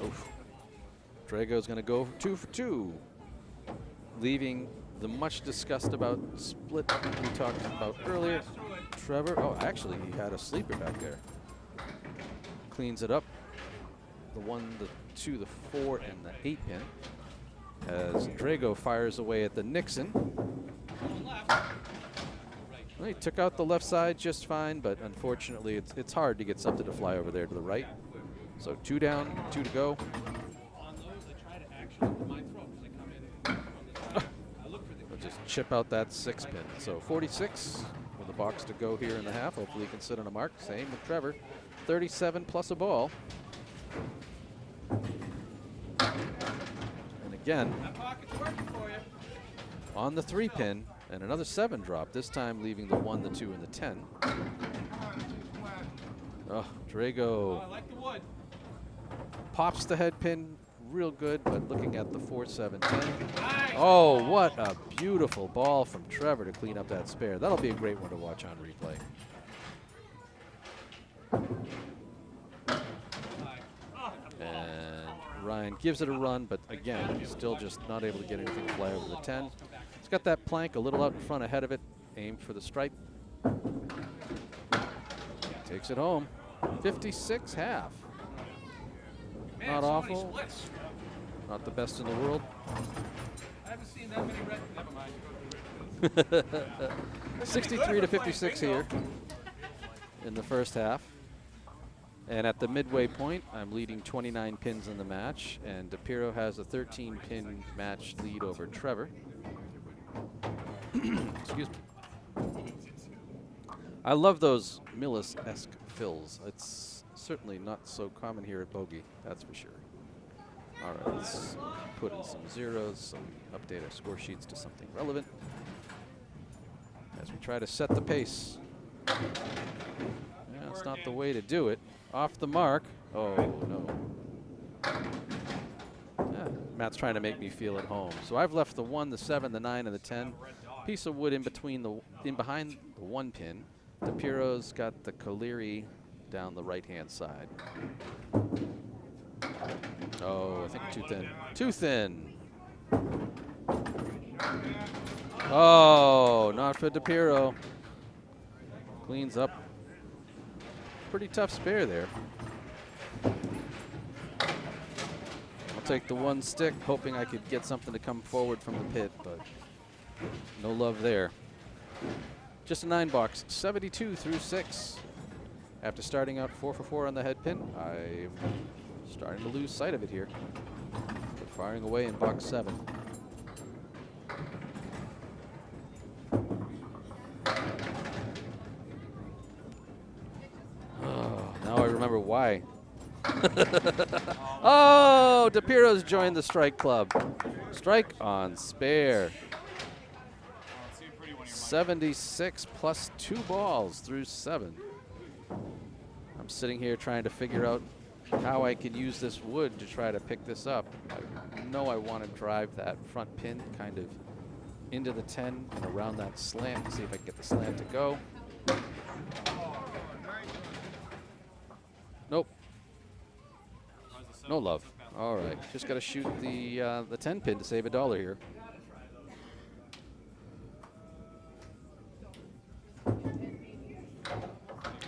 [SPEAKER 1] Oof. Drago's going to go 2 for 2, leaving the much discussed about split we talked about earlier. Trever, oh, actually, he had a sleeper back there. Cleans it up. The 1, the 2, the 4, and the 8 pin. As Drago fires away at the Nixon. Well, he took out the left side just fine, but unfortunately, it's hard to get something to fly over there to the right. So 2 down, 2 to go. We'll just chip out that 6 pin. So 46 with a box to go here in the half. Hopefully he can sit on a mark. Same with Trever. 37 plus a ball. And again, on the 3 pin, and another 7 drop, this time leaving the 1, the 2, and the 10. Oh, Drago pops the head pin real good, but looking at the 4, 7, 10. Oh, what a beautiful ball from Trever to clean up that spare. That'll be a great one to watch on replay. And Ryan gives it a run, but again, still just not able to get anything to fly over the 10. He's got that plank a little out in front ahead of it, aimed for the stripe. Takes it home. 56 half. Not awful. Not the best in the world.
[SPEAKER 2] I haven't seen that many red. Never mind.
[SPEAKER 1] 63 to 56 here in the first half. And at the midway point, I'm leading 29 pins in the match, and DiPirro has a 13-pin match lead over Trever. Excuse me. I love those Millis-esque fills. It's certainly not so common here at Bogey, that's for sure. All right, let's put in some zeros so we update our score sheets to something relevant as we try to set the pace. Yeah, it's not the way to do it. Off the mark. Oh, no. Yeah, Matt's trying to make me feel at home. So I've left the 1, the 7, the 9, and the 10. Piece of wood in behind the 1 pin. DiPirro's got the Colery down the right-hand side. Oh, I think too thin. Too thin. Oh, not for DiPirro. Cleans up. Pretty tough spare there. I'll take the 1 stick, hoping I could get something to come forward from the pit, but no love there. Just a 9 box, 72 through 6. After starting out 4 for 4 on the head pin, I'm starting to lose sight of it here. But firing away in box 7. Oh, now I remember why. Oh, DiPirro's joined the strike club. Strike on spare. 76 plus 2 balls through 7. I'm sitting here trying to figure out how I can use this wood to try to pick this up. I know I want to drive that front pin kind of into the 10 and around that slant, see if I can get the slant to go. No love. All right, just got to shoot the 10 pin to save $1 here.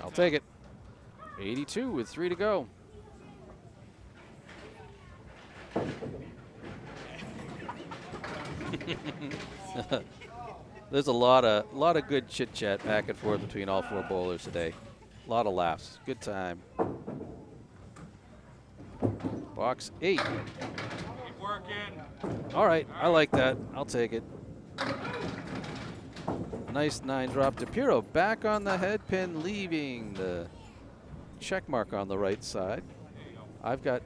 [SPEAKER 1] I'll take it. 82 with 3 to go. There's a lot of good chit chat back and forth between all 4 bowlers today. A lot of laughs. Good time. Box 8.
[SPEAKER 2] Keep working.
[SPEAKER 1] All right, I like that. I'll take it. Nice 9 drop. DiPirro back on the head pin, leaving the check mark on the right side. I've got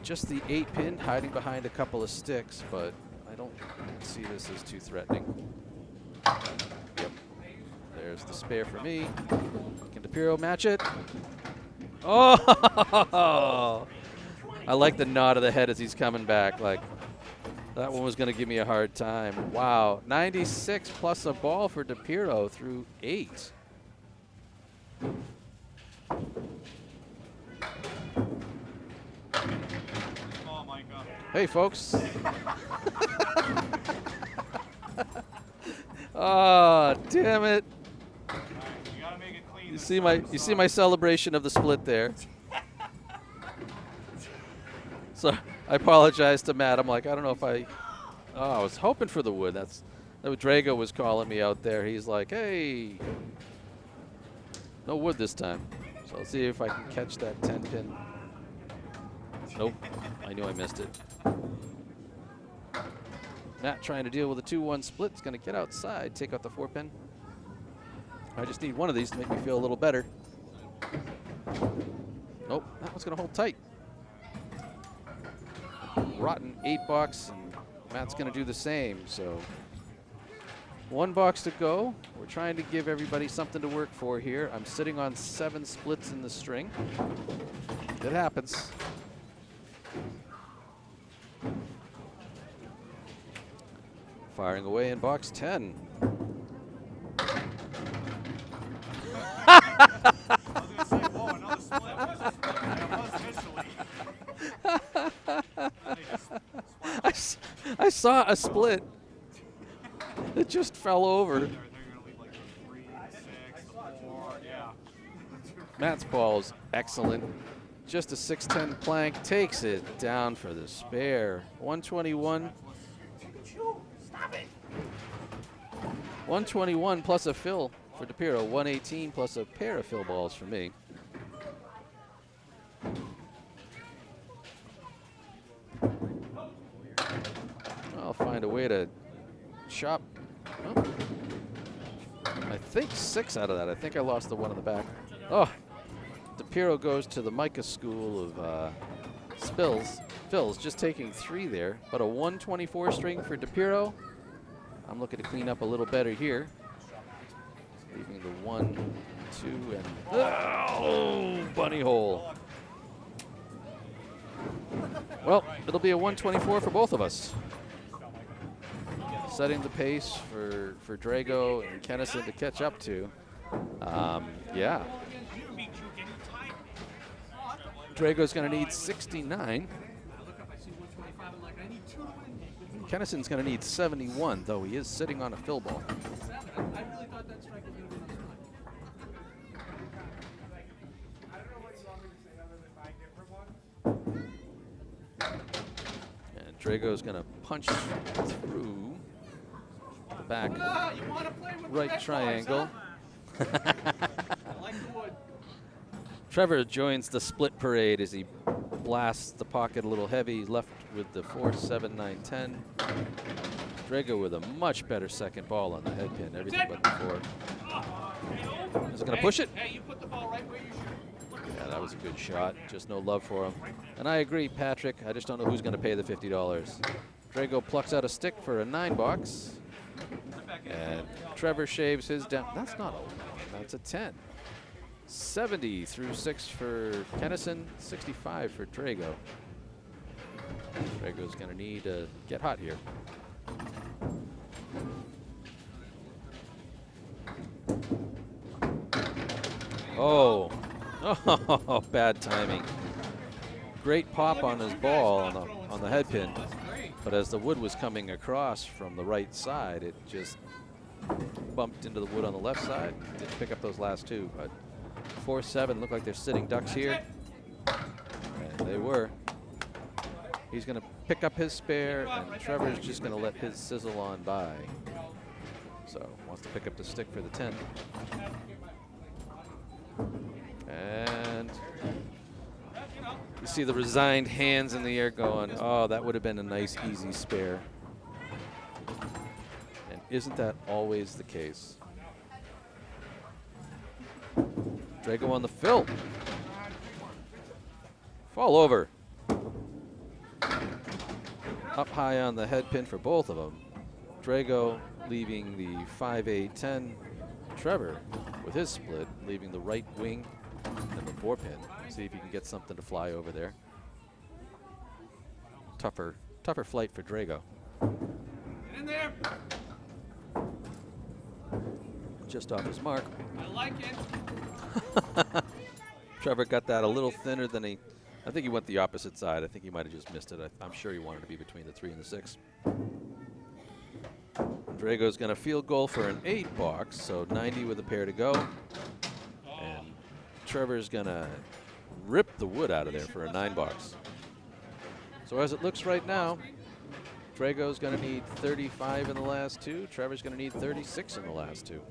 [SPEAKER 1] just the 8 pin hiding behind a couple of sticks, but I don't see this as too threatening. Yep. There's the spare for me. Can DiPirro match it? Oh! I like the nod of the head as he's coming back. Like, that one was going to give me a hard time. Wow. 96 plus a ball for DiPirro through 8.
[SPEAKER 2] Oh, Micah.
[SPEAKER 1] Hey, folks. Oh, damn it.
[SPEAKER 2] All right, you gotta make it clean.
[SPEAKER 1] You see my celebration of the split there. So I apologize to Matt. I'm like, I don't know if I was hoping for the wood. That what Drago was calling me out there. He's like, hey, no wood this time. So I'll see if I can catch that 10 pin. Nope, I knew I missed it. Matt trying to deal with a 2-1 split. Is going to get outside, take out the 4 pin. I just need one of these to make me feel a little better. Nope, that one's going to hold tight. Rotten 8 box, and Matt's going to do the same. So 1 box to go. We're trying to give everybody something to work for here. I'm sitting on 7 splits in the string. It happens. Firing away in box 10. I saw a split. It just fell over. Matt's ball's excellent. Just a 610 plank takes it down for the spare. 121. 121 plus a fill for DiPirro. 118 plus a pair of fill balls for me. I'll find a way to chop. Oh, I think 6 out of that. I think I lost the one in the back. Oh, DiPirro goes to the Micah school of fills, just taking 3 there. But a 124 string for DiPirro. I'm looking to clean up a little better here. Leaving the 1, 2, and oh, bunny hole. Well, it'll be a 124 for both of us. Setting the pace for Drago and Kenneson to catch up to. Yeah. Drago's going to need 69. Kenneson's going to need 71, though he is sitting on a fill ball. And Drago's going to punch through the back right triangle. Trever joins the split parade as he blasts the pocket a little heavy. He's left with the 4, 7, 9, 10. Drago with a much better second ball on the head pin. Everything but the 4. Is it going to push it?
[SPEAKER 2] Hey, you put the ball right where you should.
[SPEAKER 1] Yeah, that was a good shot. Just no love for him. And I agree, Patrick. I just don't know who's going to pay the $50. Drago plucks out a stick for a 9 box. And Trever shaves his down. That's not a, that's a 10. 70 through 6 for Kenneson, 65 for Drago. Drago's going to need to get hot here. Oh, bad timing. great pop on his ball on the head pin, but as the wood was coming across from the right side, it just bumped into the wood on the left side. Didn't pick up those last two, but 4-7 look like they're sitting ducks here, and they were. He's going to pick up his spare, and Trevor's just going to let his sizzle on by. So wants to pick up the stick for the 10. And you see the resigned hands in the air going, oh, that would have been a nice, easy spare. And isn't that always the case? Drago on the fill. Fall over. Up high on the head pin for both of them. Drago leaving the 5-8-10. Trever with his split, leaving the right wing and the 4 pin. See if you can get something to fly over there. Tougher flight for Drago.
[SPEAKER 2] Get in there.
[SPEAKER 1] Just off his mark.
[SPEAKER 2] I like it.
[SPEAKER 1] Trever got that a little thinner than he. I think he went the opposite side. I think he might have just missed it. I'm sure he wanted to be between the 3 and the 6. Drago's going to field goal for an 8 box, so 90 with a pair to go. And Trevor's going to rip the wood out of there for a 9 box. So as it looks right now, Drago's going to need 35 in the last 2. Trevor's going to need 36 in the last 2.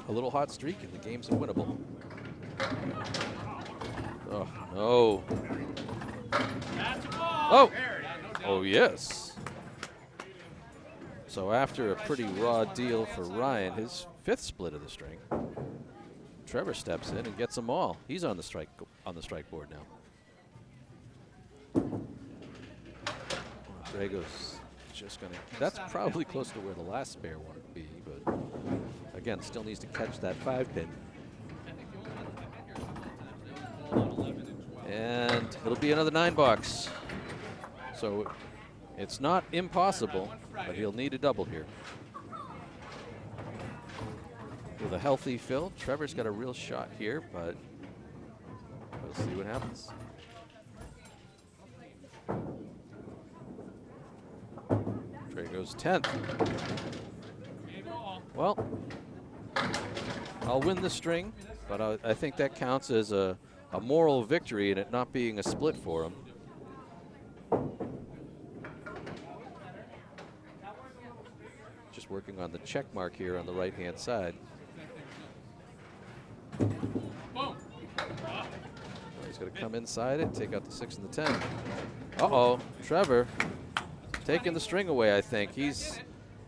[SPEAKER 1] A little hot streak and the game's winnable. Oh, no. Oh! Oh, yes. So after a pretty raw deal for Ryan, his 5th split of the string, Trever steps in and gets them all. He's on the strike board now. Drago's just gonna. That's probably close to where the last spare wanted to be, but again, still needs to catch that 5 pin. And it'll be another 9 box. So it's not impossible, but he'll need a double here. With a healthy fill, Trevor's got a real shot here, but we'll see what happens. Drago's 10th. Well, I'll win the string, but I think that counts as a moral victory in it not being a split for him. Just working on the check mark here on the right-hand side. He's going to come inside it, take out the 6 and the 10. Uh-oh, Trever taking the string away, I think. He's,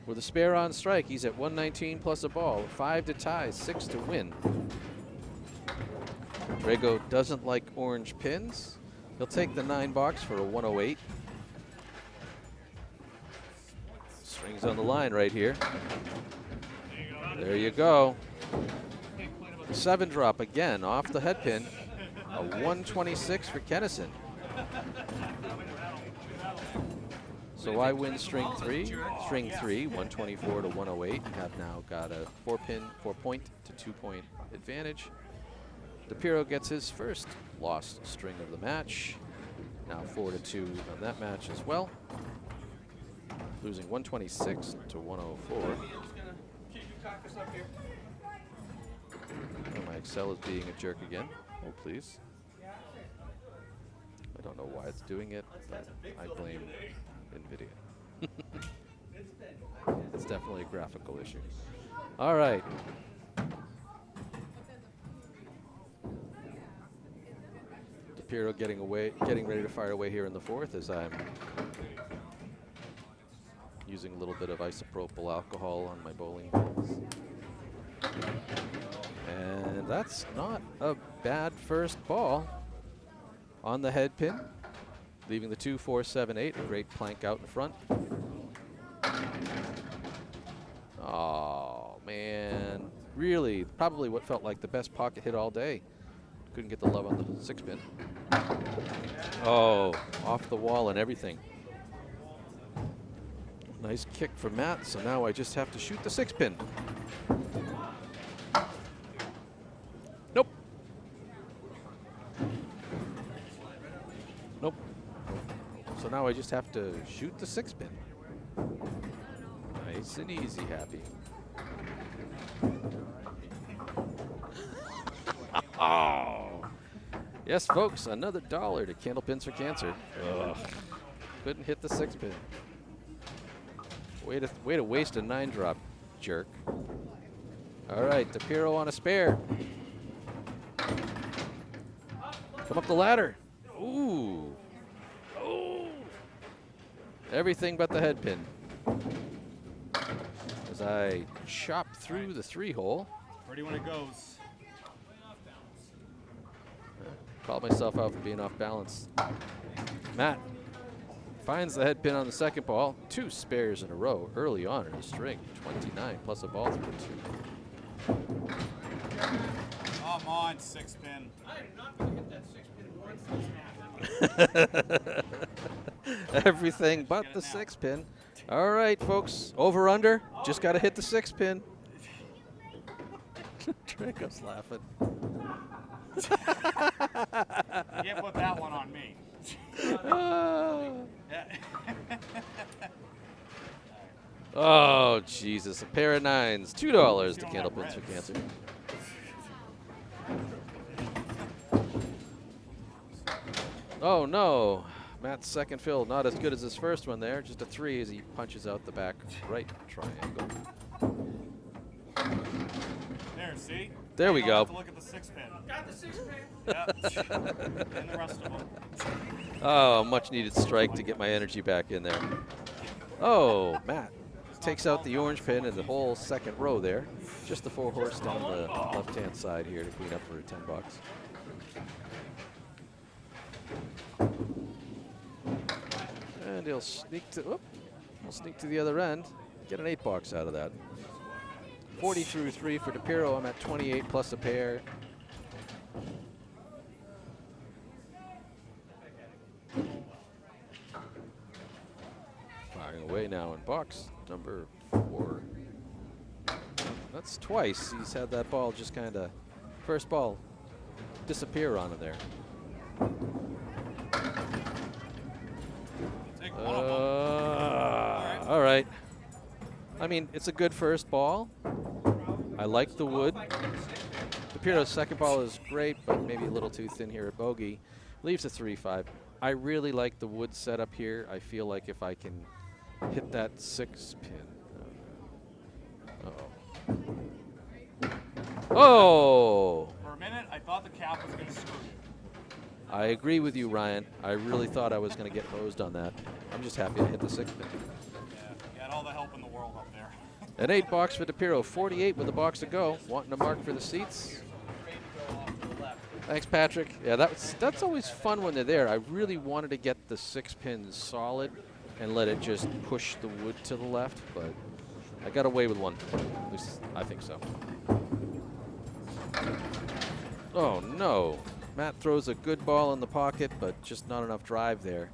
[SPEAKER 1] with a spare on strike, he's at 119 plus a ball. 5 to tie, 6 to win. Drago doesn't like orange pins. He'll take the 9 box for a 108. Strings on the line right here. There you go. 7 drop again off the head pin. A 126 for Kenneson. So I win string 3. String 3, 124 to 108. Have now got a 4-point to 2-point advantage. DiPirro gets his first lost string of the match. Now 4 to 2 on that match as well. Losing 126 to 104. Oh, my Excel is being a jerk again. Oh, please. I don't know why it's doing it, but I blame NVIDIA. It's definitely a graphical issue. All right. DiPirro getting ready to fire away here in the 4th as I'm using a little bit of isopropyl alcohol on my bowling balls. And that's not a bad first ball on the head pin, leaving the 2, 4, 7, 8. A great plank out in front. Oh, man. Really, probably what felt like the best pocket hit all day. Couldn't get the love on the 6 pin. Oh, off the wall and everything. Nice kick from Matt, so now I just have to shoot the 6 pin. Nope. So now I just have to shoot the 6-pin. Nice and easy, Happy. Oh! Yes, folks, another $1 to Candlepins for Cancer. Ugh. Couldn't hit the 6-pin. Way to waste a 9-drop, jerk. All right, DiPirro on a spare. Come up the ladder. Ooh. Oh. Everything but the head pin. As I chop through the 3-hole.
[SPEAKER 3] Ready when it goes.
[SPEAKER 1] Called myself out for being off balance. Matt finds the head pin on the second ball. 2 spares in a row early on in the string. 29 plus a ball through 2.
[SPEAKER 3] Come on, 6-pin.
[SPEAKER 2] I am not going to hit that 6-pin once.
[SPEAKER 1] Everything but the 6-pin. All right, folks. Over under. Just got to hit the 6-pin. Drago's laughing.
[SPEAKER 3] You can't put that one on me.
[SPEAKER 1] Oh, Jesus. A pair of 9s. $2 to Candlepins for Cancer. Oh, no. Matt's second fill, not as good as his first one there. Just a 3 as he punches out the back right triangle.
[SPEAKER 3] There, see?
[SPEAKER 1] There we go.
[SPEAKER 3] Have to look at the 6-pin.
[SPEAKER 2] Got the 6-pin.
[SPEAKER 3] Yep. And the rest of them.
[SPEAKER 1] Oh, much needed strike to get my energy back in there. Oh, Matt takes out the orange pin in the whole second row there. Just the 4-horse down the left-hand side here to clean up for $10. And he'll sneak to the other end, get an 8-box out of that. 40 through 3 for DiPirro. I'm at 28 plus a pair. Firing away now in box number 4. That's twice he's had that ball just kind of, first ball, disappear on him there.
[SPEAKER 3] Take one of them.
[SPEAKER 1] All right. I mean, it's a good first ball. I like the wood. DiPirro's second ball is great, but maybe a little too thin here at Bogey. Leaves a 3-5. I really like the wood setup here. I feel like if I can hit that 6-pin. Oh!
[SPEAKER 3] For a minute, I thought the cap was going to screw you.
[SPEAKER 1] I agree with you, Ryan. I really thought I was going to get hosed on that. I'm just happy to hit the 6-pin.
[SPEAKER 3] Yeah, you had all the help in the world up there.
[SPEAKER 1] An 8-box for DiPirro. 48 with a box to go. Wanting to mark for the seats. Thanks, Patrick. Yeah, that's always fun when they're there. I really wanted to get the 6-pin solid and let it just push the wood to the left, but I got away with one. At least I think so. Oh, no. Matt throws a good ball in the pocket, but just not enough drive there.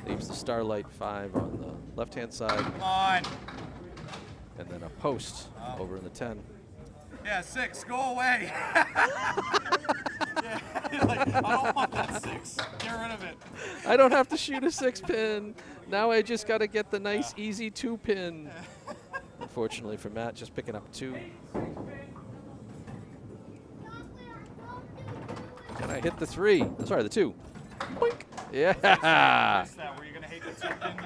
[SPEAKER 1] Leaves the Starlight 5 on the left-hand side.
[SPEAKER 3] Come on.
[SPEAKER 1] And then a post over in the 10.
[SPEAKER 3] Yeah, 6. Go away. Yeah, like, I don't want that 6. Get rid of it.
[SPEAKER 1] I don't have to shoot a 6-pin. Now I just got to get the nice, easy 2-pin. Unfortunately for Matt, just picking up 2. And I hit the 3. Sorry, the 2. Boink. Yeah.
[SPEAKER 3] Were you going to hate the 2-pin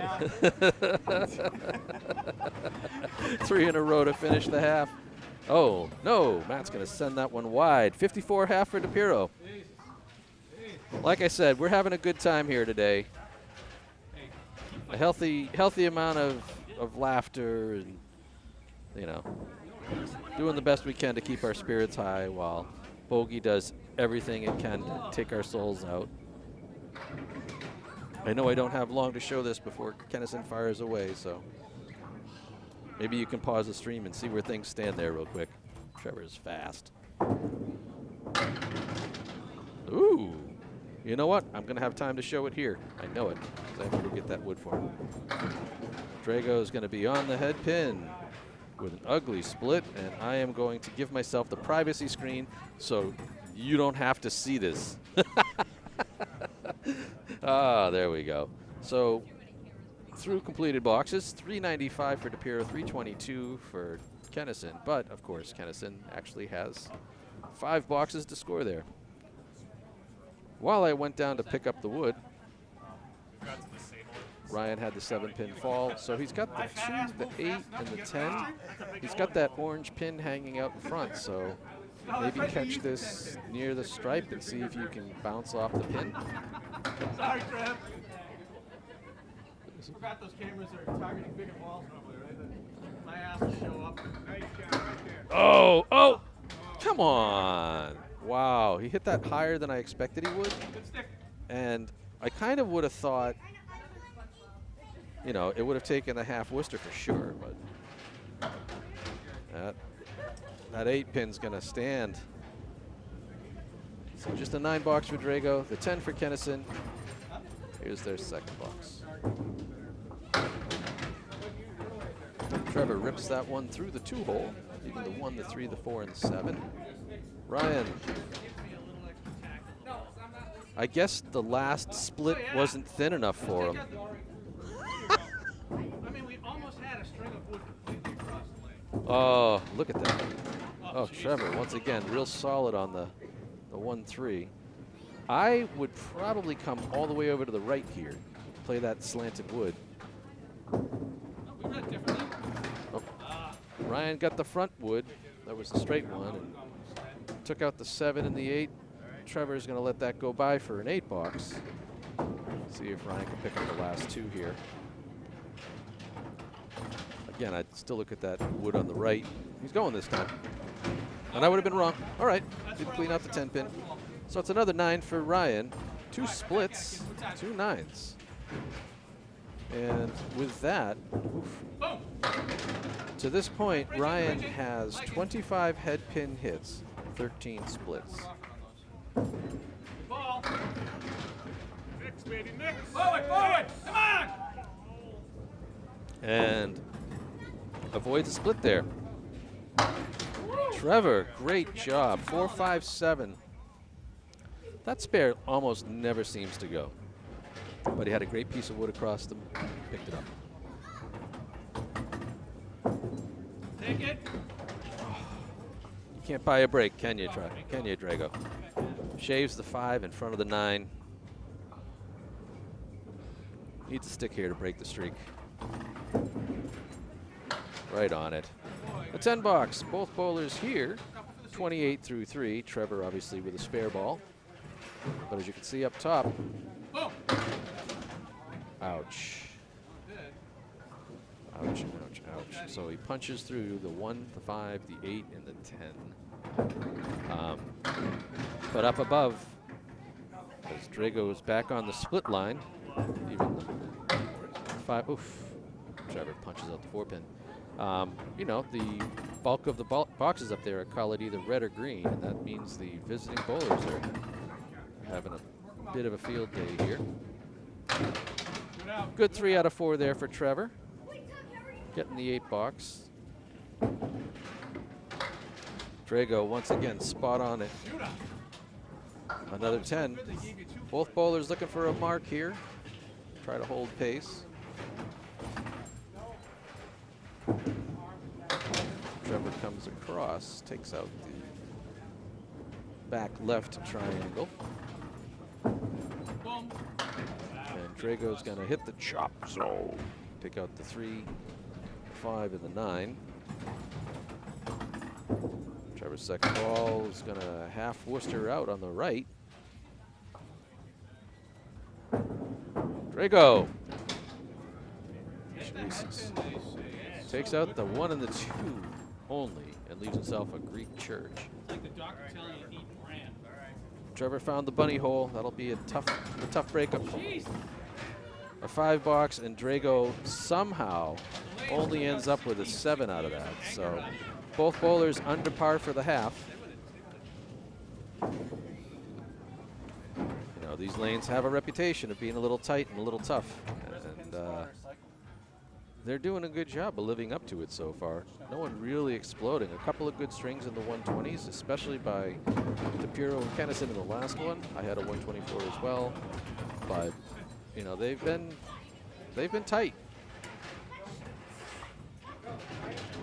[SPEAKER 3] now?
[SPEAKER 1] 3 in a row to finish the half. Oh, no. Matt's going to send that one wide. 54 half for DiPirro. Like I said, we're having a good time here today. A healthy amount of laughter and, you know, doing the best we can to keep our spirits high while Bogey does everything it can to take our souls out. I know I don't have long to show this before Kenneson fires away, so maybe you can pause the stream and see where things stand there real quick. Trever is fast. Ooh. You know what? I'm going to have time to show it here. I know it, because I have to go get that wood for him. Drago is going to be on the head pin with an ugly split, and I am going to give myself the privacy screen so you don't have to see this. Ah, there we go. So through completed boxes, 395 for DiPirro, 322 for Kenneson. But of course, Kenneson actually has 5 boxes to score there. While I went down to pick up the wood, Ryan had the 7-pin fall, so he's got the 2, the 8, and the 10. He's got that orange pin hanging out in front, so maybe catch this near the stripe and see if you can bounce off the pin.
[SPEAKER 2] Sorry, Trev. Forgot those cameras are targeting bigger balls normally, right? My ass will show up. Nice shot right there.
[SPEAKER 1] Oh, come on. Wow, he hit that higher than I expected he would.
[SPEAKER 2] Good stick.
[SPEAKER 1] And I kind of would have thought, you know, it would have taken a half Worcester for sure, but that 8-pin's gonna stand. So just a 9 box for Drago, the 10 for Kenneson. Here's their second box. Trever rips that one through the 2-hole, leaving the 1, the 3, the 4, and the 7. Ryan, I guess the last split wasn't thin enough for him.
[SPEAKER 2] I mean, we almost had a string of wood completely across the lane.
[SPEAKER 1] Oh, look at that. Oh, Trever, once again, real solid on the 1-3. I would probably come all the way over to the right here, play that slanted wood.
[SPEAKER 2] We read differently.
[SPEAKER 1] Oh. Ryan got the front wood. That was a straight one. And took out the 7 and the 8. Trevor's going to let that go by for an 8 box. See if Ryan can pick up the last 2 here. Again, I'd still look at that wood on the right. He's going this time. And I would have been wrong. All right, did clean out the 10-pin. So it's another 9 for Ryan. 2 splits, 2 9s. And with that, to this point, Ryan has 25 head pin hits, 13 splits.
[SPEAKER 2] Ball. Mix, baby, mix. Forward, forward, come on!
[SPEAKER 1] And avoids a split there. Trever, great job, 4, 5, 7. That spare almost never seems to go. But he had a great piece of wood across them, picked it up.
[SPEAKER 2] Take it.
[SPEAKER 1] You can't buy a break, can you, Drago? Shaves the 5 in front of the 9. Needs a stick here to break the streak. Right on it. The 10 box, both bowlers here, 28 through 3. Trever obviously with a spare ball. But as you can see up top, ouch. Ouch, ouch, ouch. So he punches through the 1, the 5, the 8, and the 10. But up above, as Drago is back on the split line, even 5, oof. Trever punches out the 4-pin. You know, the bulk of the boxes up there are colored either red or green, and that means the visiting bowlers are having a bit of a field day here. Good 3 out of 4 there for Trever. Getting the 8 box. Drago once again spot on it. Another 10. Both bowlers looking for a mark here. Try to hold pace. Trever comes across, takes out the back left triangle. And Drago's gonna hit the chop, so pick out the 3, the 5, and the 9. Trevor's second ball is gonna half Worcester out on the right. Drago. Jesus. Takes out the 1 and the 2 only and leaves himself a Greek church.
[SPEAKER 2] It's like the doctor telling you to eat bran.
[SPEAKER 1] Trever found the bunny hole. That'll be a tough breakup.
[SPEAKER 2] Jeez.
[SPEAKER 1] A 5 box, and Drago somehow only ends up with a 7 out of that. So both bowlers under par for the half. You know, these lanes have a reputation of being a little tight and a little tough. And they're doing a good job of living up to it so far. No one really exploding. A couple of good strings in the 120s, especially by DiPirro and Kenneson in the last one. I had a 124 as well. But, you know, they've been they've been tight.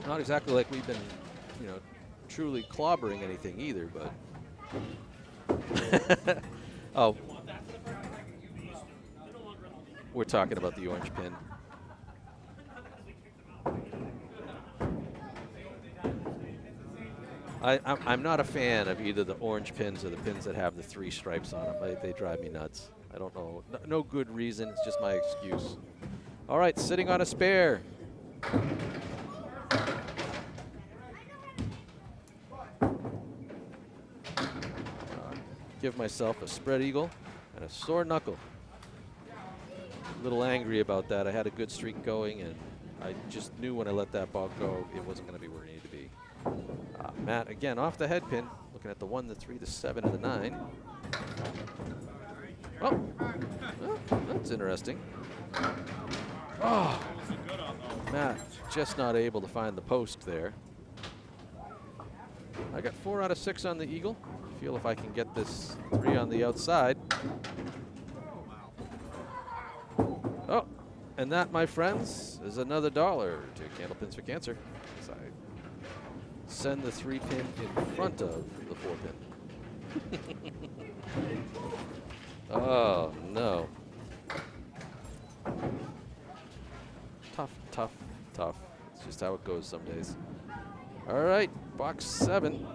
[SPEAKER 1] Not exactly like we've been, you know, truly clobbering anything either, but. Oh. We're talking about the orange pin. I'm not a fan of either the orange pins or the pins that have the 3 stripes on them. They drive me nuts. I don't know. No good reason. It's just my excuse. All right, sitting on a spare. Give myself a spread eagle and a sore knuckle. A little angry about that. I had a good streak going, and I just knew when I let that ball go, it wasn't going to be where it needed to be. Matt, again, off the head pin, looking at the 1, the 3, the 7, and the 9. Oh, well, that's interesting. Oh, Matt just not able to find the post there. I got 4 out of 6 on the eagle. Feel if I can get this 3 on the outside. Oh, and that, my friends, is another $1 to Candlepins for Cancer. As I send the 3 pin in front of the 4 pin. Oh, no. Tough, tough, tough. It's just how it goes some days. All right, box 7.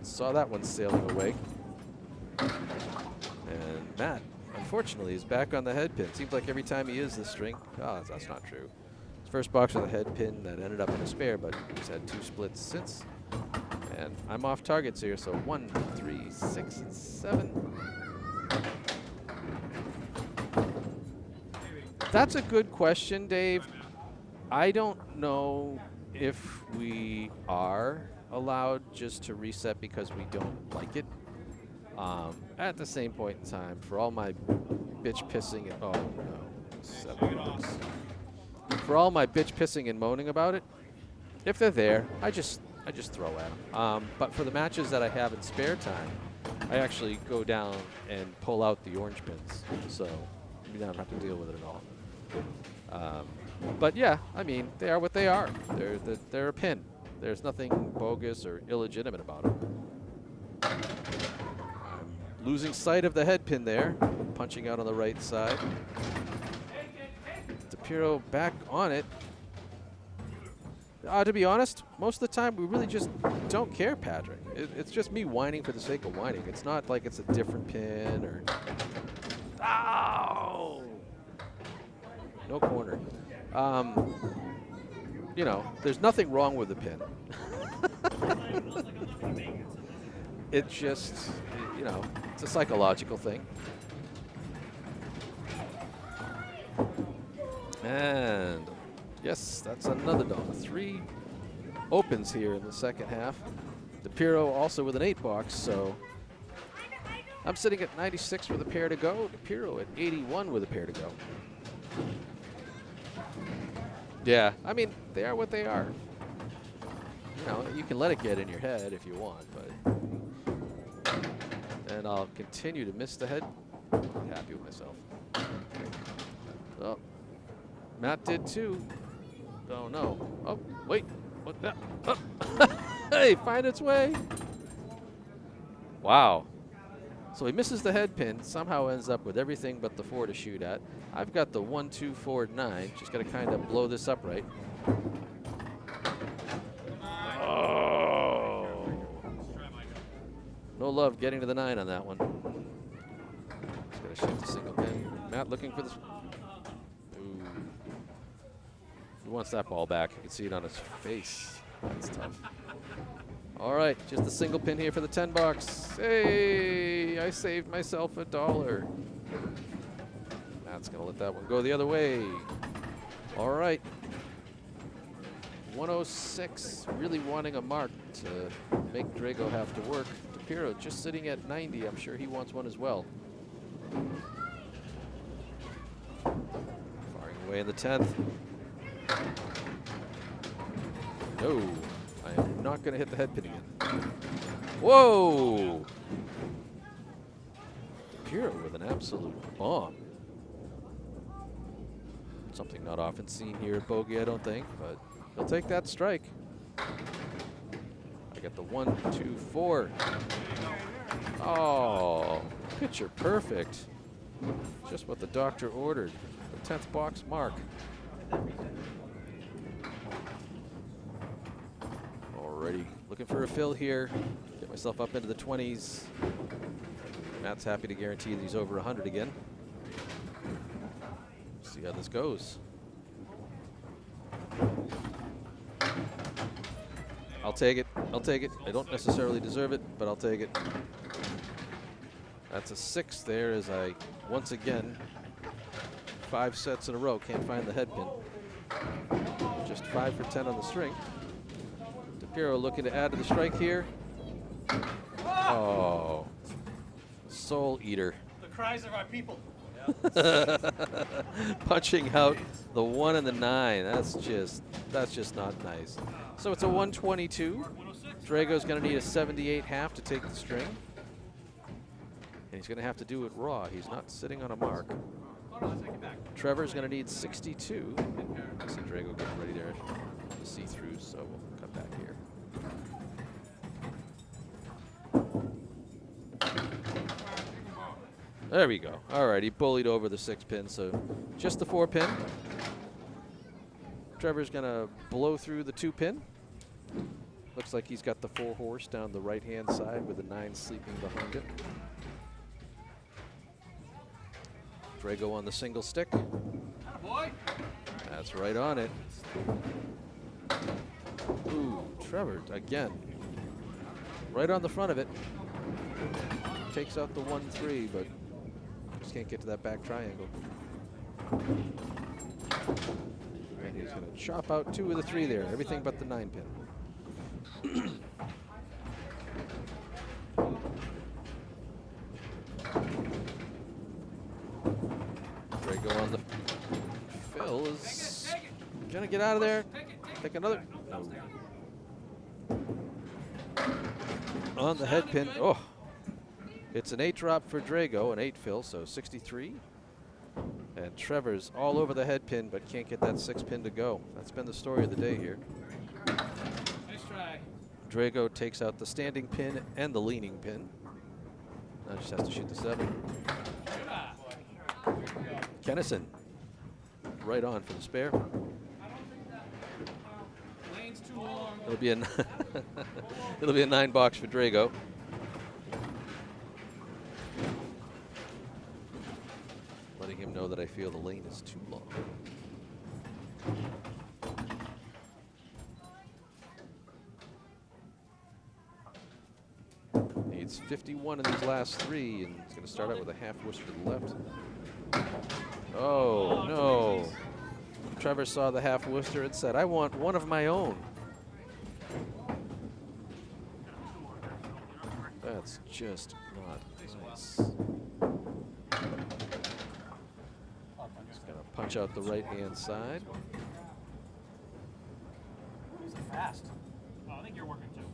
[SPEAKER 1] Saw that one sailing away. And Matt, unfortunately, is back on the head pin. Seems like every time he is this string. Oh, that's not true. His first box with a head pin that ended up in a spare, but he's had 2 splits since. And I'm off targets here, so 1, 3, 6, and 7. That's a good question, Dave. I don't know if we are allowed just to reset because we don't like it. At the same point in time, for all my bitch pissing and oh no, 7 bucks. For all my bitch pissing and moaning about it, if they're there, I just throw at them. But for the matches that I have in spare time, I actually go down and pull out the orange pins, so you don't have to deal with it at all. But yeah, I mean, they are what they are. They're a pin. There's nothing bogus or illegitimate about them. I'm losing sight of the head pin there, punching out on the right side. DiPirro back on it. To be honest, most of the time we really just don't care, Patrick. It's just me whining for the sake of whining. It's not like it's a different pin or... Ow! No corner. You know, there's nothing wrong with the pin. It's just, you know, it's a psychological thing. And yes, that's another $1. 3 opens here in the second half. DiPirro also with an 8 box, so I'm sitting at 96 with a pair to go. DiPirro at 81 with a pair to go. Yeah, I mean, they are what they are. You know, you can let it get in your head if you want, but... And I'll continue to miss the head. Happy with myself. Oh, Matt did too. Oh, no. Oh, wait. What that? Oh. Hey, find its way. Wow. So he misses the head pin, somehow ends up with everything but the 4 to shoot at. I've got the 1, 2, 4, 9. Just got to kind of blow this up right. Oh. No love getting to the 9 on that one. Just got to shoot the single pin. Matt looking for this. Ooh. He wants that ball back. You can see it on his face. That's tough. All right, just a single pin here for the 10 box. Hey, I saved myself $1. Matt's gonna let that one go the other way. All right. 106, really wanting a mark to make Drago have to work. DiPirro just sitting at 90. I'm sure he wants one as well. Firing away in the 10th. No. I am not going to hit the head pin again. Whoa! DiPirro with an absolute bomb. Something not often seen here at Bogey, I don't think, but he'll take that strike. I got the 1, 2, 4. Oh, picture perfect. Just what the doctor ordered. The 10th box mark. Already looking for a fill here. Get myself up into the 20s. Matt's happy to guarantee that he's over 100 again. See how this goes. I'll take it. I'll take it. I don't necessarily deserve it, but I'll take it. That's a 6 there as I, once again, 5 sets in a row, can't find the head pin. Just 5 for 10 on the string. DiPirro looking to add to the strike here. Oh, soul eater.
[SPEAKER 3] The cries of our people.
[SPEAKER 1] Punching out the 1 and the 9. That's just not nice. So it's a 122. Drago's going to need a 78.5 to take the string. And he's going to have to do it raw. He's not sitting on a mark. Trevor's going to need 62. I see Drago getting ready there to see through, so we'll cut back here. There we go. All right, he bullied over the 6 pin, so just the 4 pin. Trevor's going to blow through the 2 pin. Looks like he's got the 4 horse down the right-hand side with the 9 sleeping behind it. Drago on the single stick.
[SPEAKER 2] Boy.
[SPEAKER 1] That's right on it. Ooh, Trever again. Right on the front of it. Takes out the 1-3, but just can't get to that back triangle. And he's going to chop out 2 of the 3 there. Everything but the 9 pin. Drago on the fill is going to get out of there. Take another. No. On the head pin. Oh, it's an 8 drop for Drago, an 8 fill, so 63. And Trevor's all over the head pin, but can't get that 6 pin to go. That's been the story of the day here.
[SPEAKER 2] Nice try.
[SPEAKER 1] Drago takes out the standing pin and the leaning pin. Now just has to shoot the 7. Kenneson, right on for the spare.
[SPEAKER 2] Lane's too long.
[SPEAKER 1] It'll be a it'll be a 9 box for Drago. Letting him know that I feel the lane is too long. Needs 51 in these last 3, and he's going to start out with a half whoosh to the left. Oh, no. Trever saw the half Worcester and said, I want one of my own. That's just not nice. He's going to punch out the right-hand side.
[SPEAKER 3] He's fast. Oh, I think you're working too.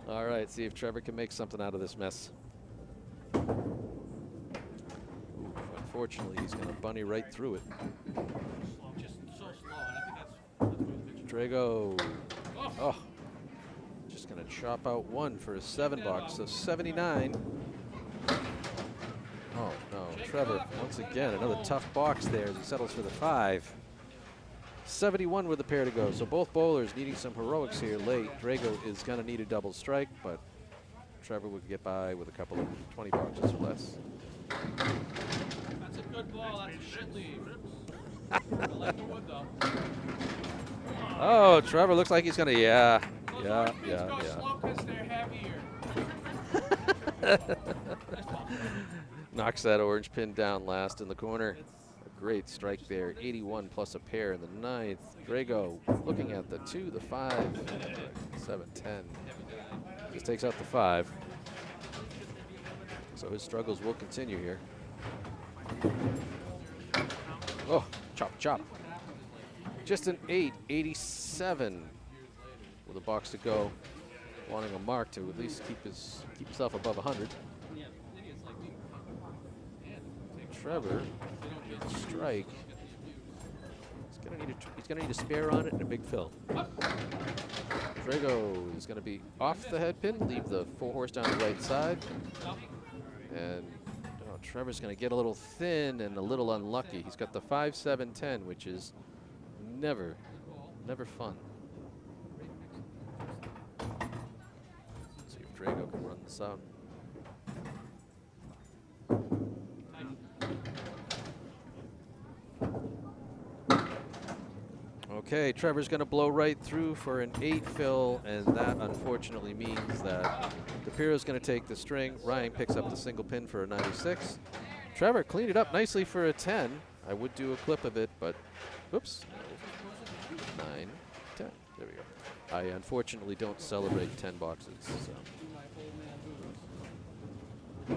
[SPEAKER 1] All right, see if Trever can make something out of this mess. Ooh, unfortunately, he's going to bunny right through it.
[SPEAKER 2] Just so slow, and I think that's
[SPEAKER 1] Drago. Oh, just going to chop out 1 for a 7 box, so 79. Oh, no. Trever, once again, another tough box there as he settles for the 5. 71 with a pair to go, so both bowlers needing some heroics here late. Drago is going to need a double strike, but Trever would get by with a couple of 20 boxes or less.
[SPEAKER 2] That's a good ball. That's a shit lead. I like the wood, though.
[SPEAKER 1] Oh, Trever looks like he's going to, yeah.
[SPEAKER 2] Those orange pins go slow because they're heavier.
[SPEAKER 1] Knocks that orange pin down last in the corner. A great strike there. 81 plus a pair in the 9th. Drago looking at the 2, the 5, 7, 10. Just takes out the 5. So his struggles will continue here. Oh, chop, chop. Just an 8, 87 with a box to go. Wanting a mark to at least keep himself above 100.
[SPEAKER 4] Trever, strike. He's gonna need a spare on it and a big fill. Drago is gonna be off the head pin, leave the 4-horse down the right side, and Trevor's gonna get a little thin and a little unlucky. He's got the 5, 7, 10, which is never fun. Let's see if Drago can run this out. Okay, Trevor's going to blow right through for an 8 fill, and that unfortunately means that DiPirro's going to take the string. Ryan picks up the single pin for a 96. Trever cleaned it up nicely for a 10. I would do a clip of it, but oops. 9, 10. There we go. I unfortunately don't celebrate 10 boxes. So.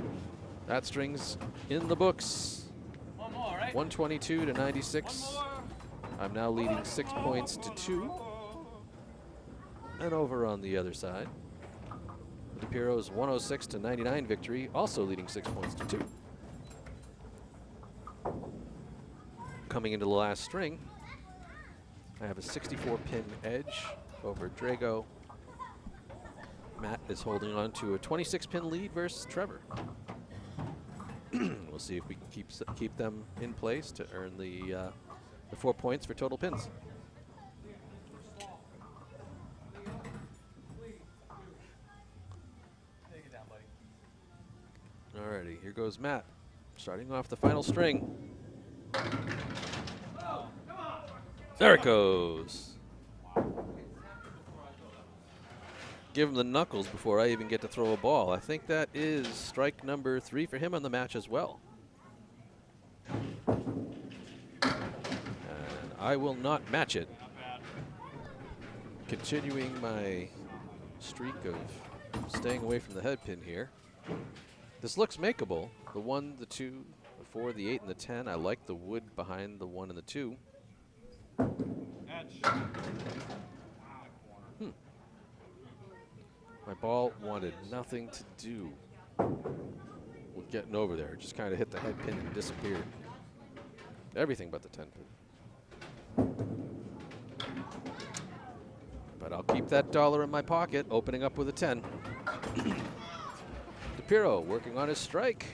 [SPEAKER 4] That string's in the books.
[SPEAKER 2] One more, right?
[SPEAKER 4] 122 to 96. I'm now leading 6 points to 2. And over on the other side, DiPirro's 106 to 99 victory, also leading 6 points to 2. Coming into the last string, I have a 64-pin edge over Drago. Matt is holding on to a 26-pin lead versus Trever. We'll see if we can keep them in place to earn the 4 points for total pins.
[SPEAKER 2] Take it down, buddy.
[SPEAKER 4] Alrighty, here goes Matt, starting off the final string. There it goes. Give him the knuckles before I even get to throw a ball. I think that is strike number 3 for him on the match as well. I will not match it. Continuing my streak of staying away from the head pin here. This looks makeable. The 1, the 2, the 4, the 8, and the 10. I like the wood behind the 1 and the 2. My ball wanted nothing to do with getting over there. It just kind of hit the head pin and disappeared. Everything but the 10 pin. But I'll keep that dollar in my pocket, opening up with a 10. DiPirro working on his strike.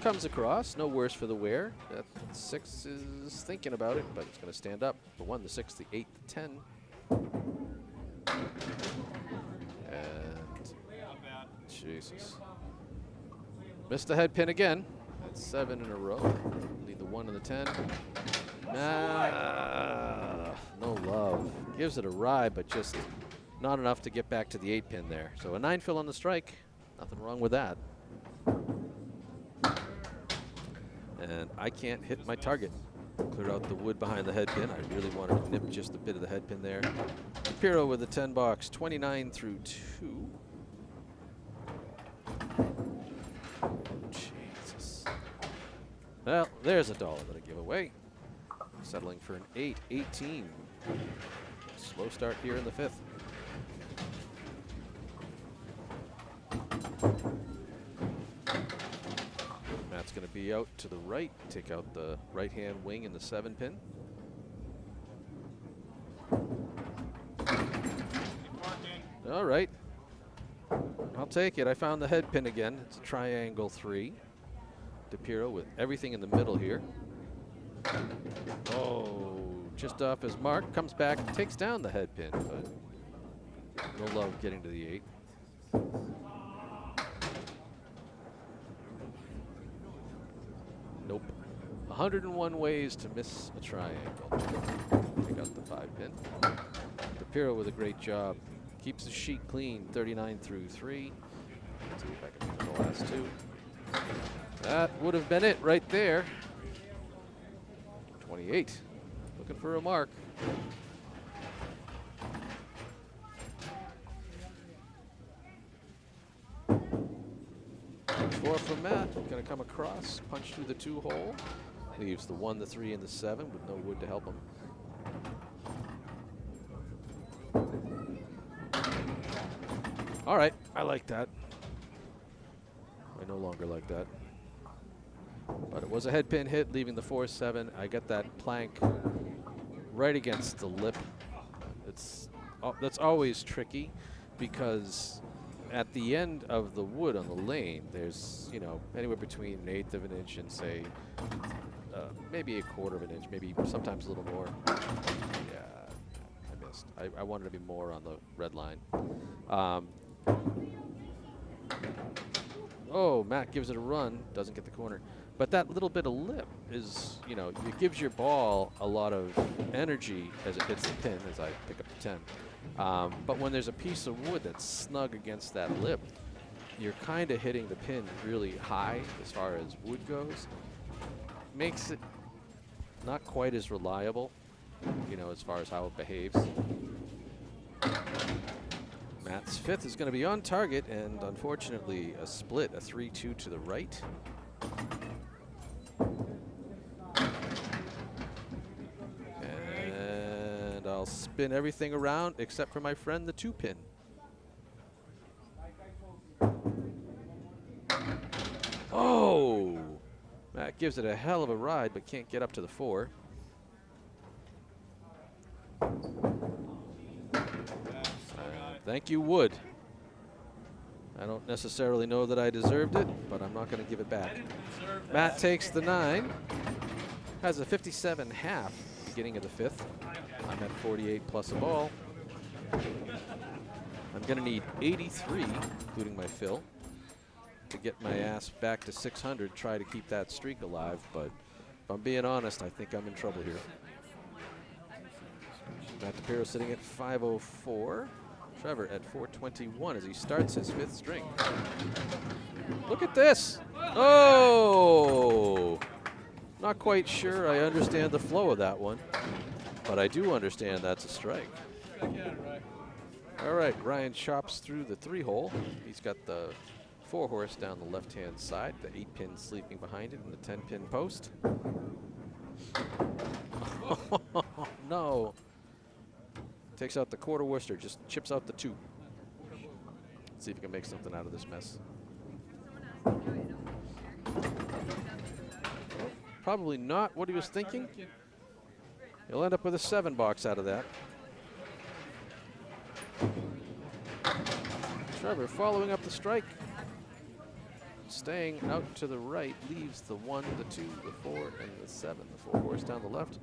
[SPEAKER 4] Comes across, no worse for the wear. That 6 is thinking about it, but it's going to stand up. The 1, the 6, the 8, the 10. And Jesus. Missed the head pin again. That's 7 in a row. Lead the 1 and the 10. No love. Gives it a ride, but just not enough to get back to the 8 pin there. So a 9 fill on the strike. Nothing wrong with that. And I can't hit my target. Clear out the wood behind the head pin. I really wanted to nip just a bit of the head pin there. DiPirro with the 10 box, 29 through 2. Jesus. Well, there's a dollar that I give away. Settling for an 8, 18. Slow start here in the 5th. Matt's going to be out to the right, take out the right-hand wing in the 7 pin. All right. I'll take it. I found the head pin again. It's a triangle 3. DiPirro with everything in the middle here. Oh, just off his mark. Comes back, takes down the head pin, but no love getting to the 8. Nope. 101 ways to miss a triangle. Take out the 5 pin. DiPirro with a great job. Keeps the sheet clean, 39 through 3. Let's see if I can get the last 2. That would have been it right there. 28. Looking for a mark. Four from Matt. Going to come across, punch through the 2 hole. Leaves the 1, the 3, and the 7 with no wood to help him. All right, I like that. I no longer like that. But it was a head pin hit, leaving the 4-7. I get that plank right against the lip. That's always tricky because at the end of the wood on the lane, there's, you know, anywhere between 1/8 of an inch and say maybe 1/4 of an inch, maybe sometimes a little more. Yeah, I missed. I wanted to be more on the red line. Oh, Matt gives it a run, doesn't get the corner. But that little bit of lip is, you know, it gives your ball a lot of energy as it hits the pin, as I pick up the 10. But when there's a piece of wood that's snug against that lip, you're kind of hitting the pin really high as far as wood goes. Makes it not quite as reliable, you know, as far as how it behaves. Matt's 5th is going to be on target, and unfortunately a split, a 3-2 to the right. And I'll spin everything around except for my friend, the 2-pin. Oh! Matt gives it a hell of a ride, but can't get up to the 4. Thank you, Wood. I don't necessarily know that I deserved it, but I'm not going to give it back. Matt takes the 9. Has a 57.5 beginning of the 5th. I'm at 48 plus a ball. I'm going to need 83, including my fill, to get my ass back to 600, try to keep that streak alive. But if I'm being honest, I think I'm in trouble here. Matt DiPirro sitting at 504. Trever at 421 as he starts his 5th string. Look at this. Oh! Not quite sure I understand the flow of that one, but I do understand that's a strike. All right, Ryan chops through the 3-hole. He's got the 4-horse down the left-hand side, the 8-pin sleeping behind it, and the 10-pin post. No. Takes out the 1/4 Worcester, just chips out the 2. Let's see if we can make something out of this mess. Probably not what he was thinking. He'll end up with a 7 box out of that. Trever following up the strike. Staying out to the right, leaves the 1, the 2, the 4, and the 7. The 4-horse down the left.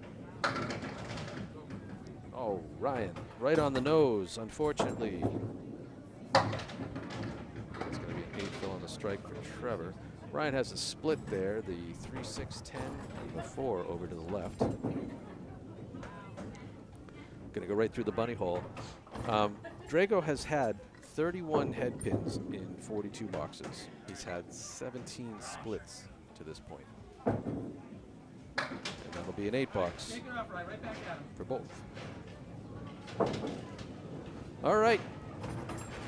[SPEAKER 4] Oh, Ryan, right on the nose, unfortunately. It's going to be an 8 fill on the strike for Trever. Ryan has a split there, the 3, 6, 10, and the 4 over to the left. Going to go right through the bunny hole. Drago has had 31 head pins in 42 boxes. He's had 17 splits to this point. And that'll be an 8 box for both. All right.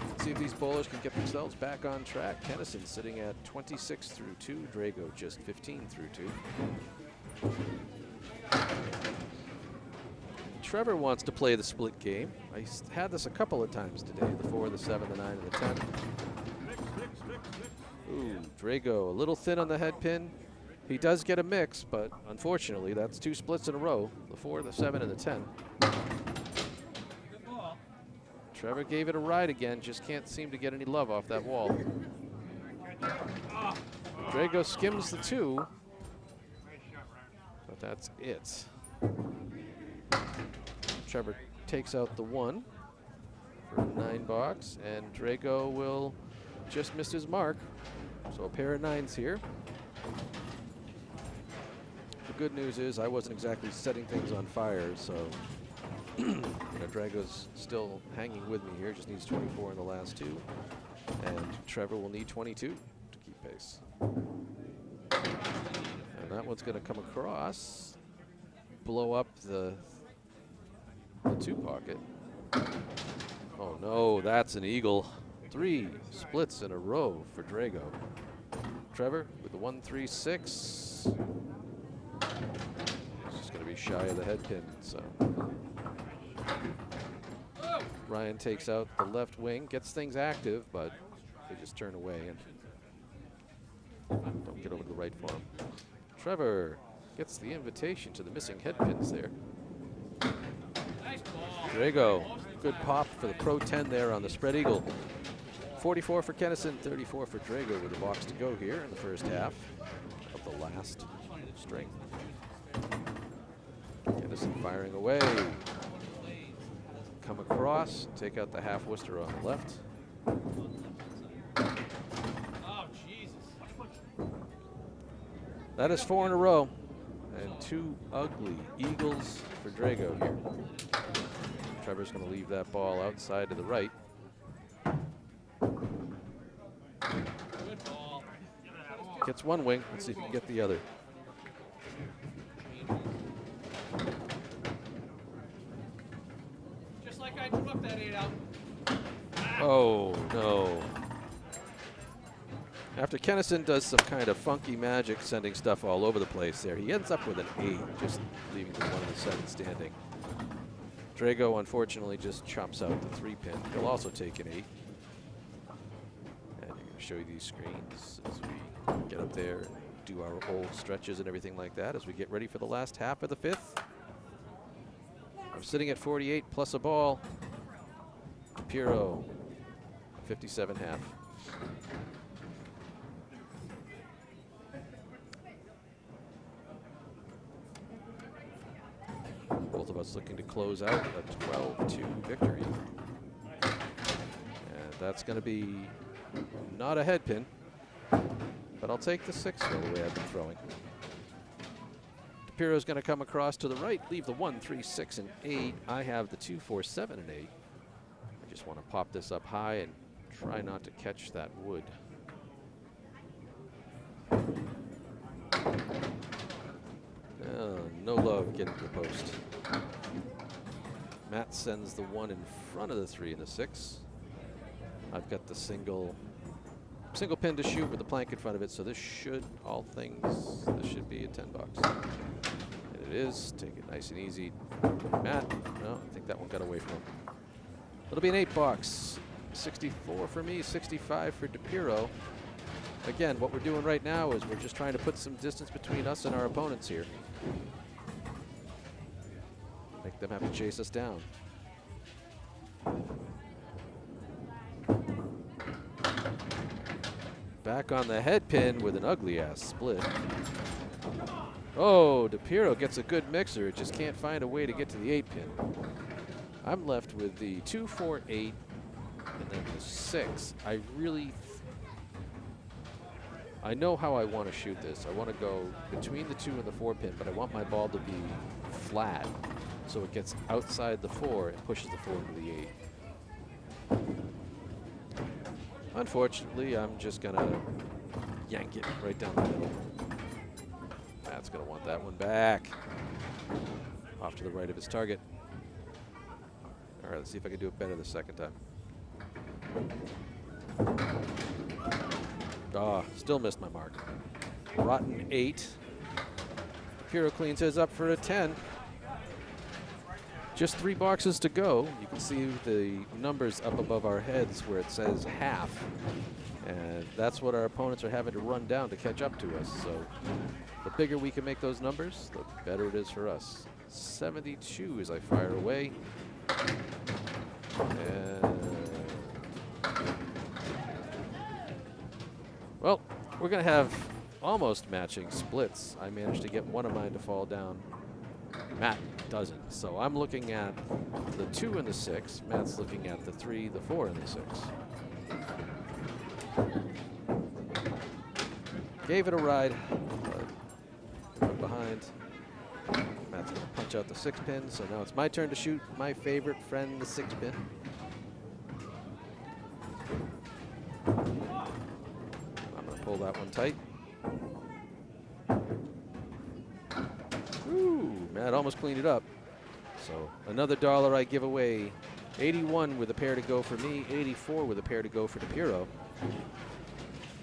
[SPEAKER 4] Let's see if these bowlers can get themselves back on track. Kenneson sitting at 26 through 2. Drago just 15 through 2. Trever wants to play the split game. I had this a couple of times today. The 4, the 7, the 9, and the 10. Ooh, Drago a little thin on the head pin. He does get a mix, but unfortunately that's 2 splits in a row. The 4, the 7, and the 10. Trever gave it a ride again, just can't seem to get any love off that wall. Drago skims the 2, but that's it. Trever takes out the 1 for a 9 box, and Drago will just miss his mark. So a pair of 9s here. The good news is I wasn't exactly setting things on fire, so you know, Drago's still hanging with me here, just needs 24 in the last 2. And Trever will need 22 to keep pace. And that one's going to come across, blow up the 2 pocket. Oh no, that's an eagle. 3 splits in a row for Drago. Trever with the 1, 3, 6. He's just going to be shy of the head pin, so. Ryan takes out the left wing, gets things active, but they just turn away and don't get over to the right for him. Trever gets the invitation to the missing head pins there.
[SPEAKER 2] Nice ball.
[SPEAKER 4] Drago, good pop for the Pro 10 there on the spread eagle. 44 for Kenneson, 34 for Drago with a box to go here in the first half of the last string. Kenneson firing away. Come across, take out the half Worcester on the left.
[SPEAKER 2] Oh, Jesus.
[SPEAKER 4] That is 4 in a row. And 2 ugly eagles for Drago here. Trevor's going to leave that ball outside to the right.
[SPEAKER 2] Good ball.
[SPEAKER 4] Gets one wing. Let's see if he can get the other.
[SPEAKER 2] Just like I drew up that 8 out.
[SPEAKER 4] Oh, no. After Kenneson does some kind of funky magic, sending stuff all over the place there, he ends up with an 8, just leaving the 1 of the 7 standing. Drago, unfortunately, just chops out the 3-pin. He'll also take an 8. And I'm going to show you these screens as we get up there and do our old stretches and everything like that as we get ready for the last half of the 5th. I'm sitting at 48 plus a ball. DiPirro, 57 half. Both of us looking to close out a 12-2 victory. And that's going to be not a head pin, but I'll take the 6 the way I've been throwing. DiPirro's going to come across to the right, leave the 1, 3, 6, and 8. I have the 2, 4, 7, and 8. I just want to pop this up high and try not to catch that wood. No love getting to the post. Matt sends the 1 in front of the 3 and the 6. I've got the single pin to shoot with the plank in front of it, so this should, this should be a 10 bucks. And it is. Take it nice and easy. Matt, no, I think that one got away from him. It'll be an 8 bucks. 64 for me, 65 for DiPirro. Again, what we're doing right now is we're just trying to put some distance between us and our opponents here. Make them have to chase us down. Back on the head pin with an ugly ass split. Oh, DiPirro gets a good mixer. It just can't find a way to get to the 8 pin. I'm left with the 2, 4, 8, and then the 6. I know how I want to shoot this. I want to go between the 2 and the 4 pin, but I want my ball to be flat so it gets outside the 4 and pushes the 4 to the 8. Unfortunately, I'm just going to yank it right down the middle. Matt's going to want that one back. Off to the right of his target. All right, let's see if I can do it better the second time. Ah, still missed my mark. Rotten 8. DiPirro cleans his up for a 10. Just 3 boxes to go. You can see the numbers up above our heads where it says half. And that's what our opponents are having to run down to catch up to us. So the bigger we can make those numbers, the better it is for us. 72 as I fire away. And well, we're going to have almost matching splits. I managed to get one of mine to fall down. Matt doesn't. So I'm looking at the 2 and the 6. Matt's looking at the 3, the 4, and the 6. Gave it a ride, but went behind. Matt's going to punch out the 6 pin, so now it's my turn to shoot my favorite friend, the 6 pin. I'm going to pull that one tight. Ooh, Matt almost cleaned it up. So another $1 I give away. 81 with a pair to go for me, 84 with a pair to go for DiPirro.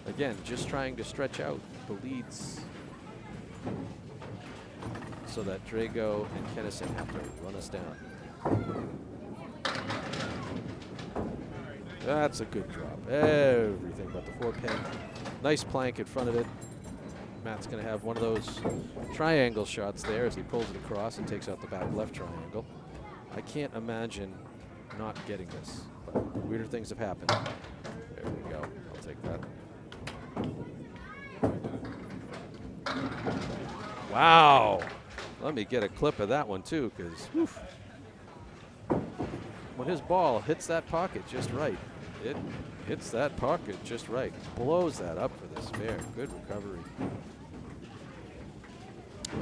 [SPEAKER 4] Again, just trying to stretch out the leads so that Drago and Kenneson have to run us down. That's a good drop. Everything but the 4-pin. Nice plank in front of it. Matt's going to have one of those triangle shots there as he pulls it across and takes out the back left triangle. I can't imagine not getting this, but weirder things have happened. There we go. I'll take that. Wow. Let me get a clip of that one too, because when his ball hits that pocket just right, it hits that pocket just right. Blows that up for the spare. Good recovery.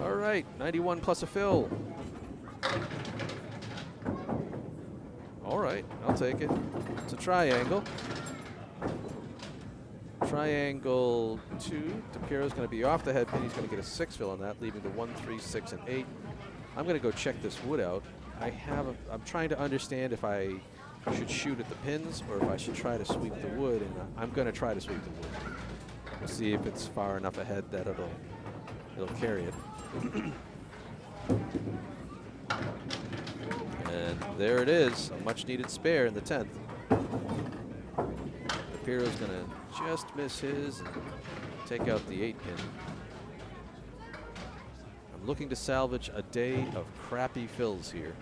[SPEAKER 4] All right, 91 plus a fill. All right, I'll take it. It's a triangle. Triangle 2. DiPirro's going to be off the head pin. He's going to get a 6 fill on that, leaving the 1, 3, 6, and 8. I'm going to go check this wood out. I'm trying to understand if I should shoot at the pins or if I should try to sweep the wood, and I'm going to try to sweep the wood. We'll see if it's far enough ahead that it'll carry it. And there it is, a much-needed spare in the 10th. DiPirro's going to just miss his and take out the 8-pin. I'm looking to salvage a day of crappy fills here.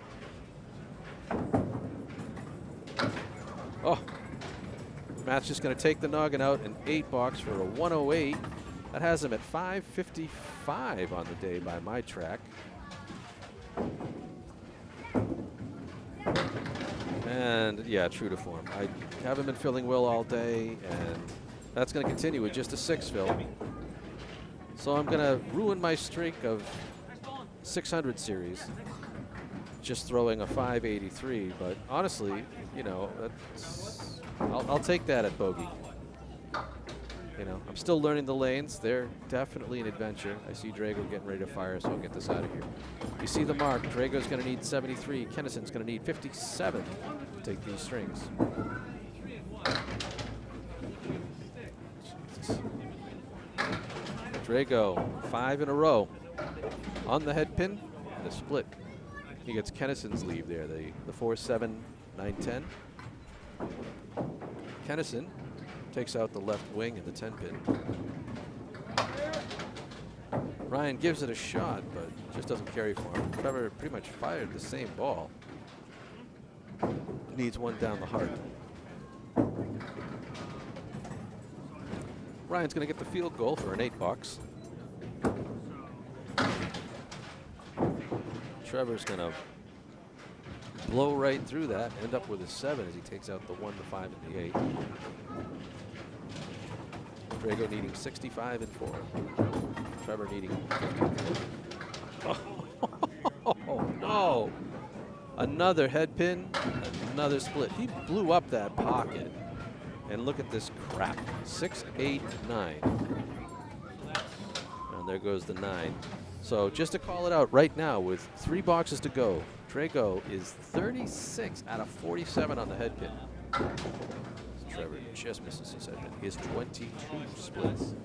[SPEAKER 4] Oh, Matt's just going to take the noggin out, an 8-box for a 108. That has him at 555 on the day by my track. And yeah, true to form. I haven't been filling well all day, and that's going to continue with just a 6 fill. So I'm going to ruin my streak of 600 series just throwing a 583. But honestly, you know, I'll take that at Bogey. You know, I'm still learning the lanes. They're definitely an adventure. I see Drago getting ready to fire, so I'll get this out of here. You see the mark. Drago's going to need 73. Kenneson's going to need 57 to take these strings. Jesus. Drago, 5 in a row. On the head pin, and a split. He gets Kenneson's leave there, the 4, 7, 9, 10. Kenneson takes out the left wing and the 10-pin. Ryan gives it a shot, but just doesn't carry for him. Trever pretty much fired the same ball. Needs one down the heart. Ryan's going to get the field goal for an 8-box. Trevor's going to blow right through that, end up with a 7 as he takes out the 1, the 5, and the 8. Drago needing 65 and 4. Trever needing 54. Oh, no. Another head pin, another split. He blew up that pocket. And look at this crap. 6, 8, 9. And there goes the 9. So just to call it out right now with 3 boxes to go, Drago is 36 out of 47 on the head pin. Trever just misses his head pin. He has 22 splits.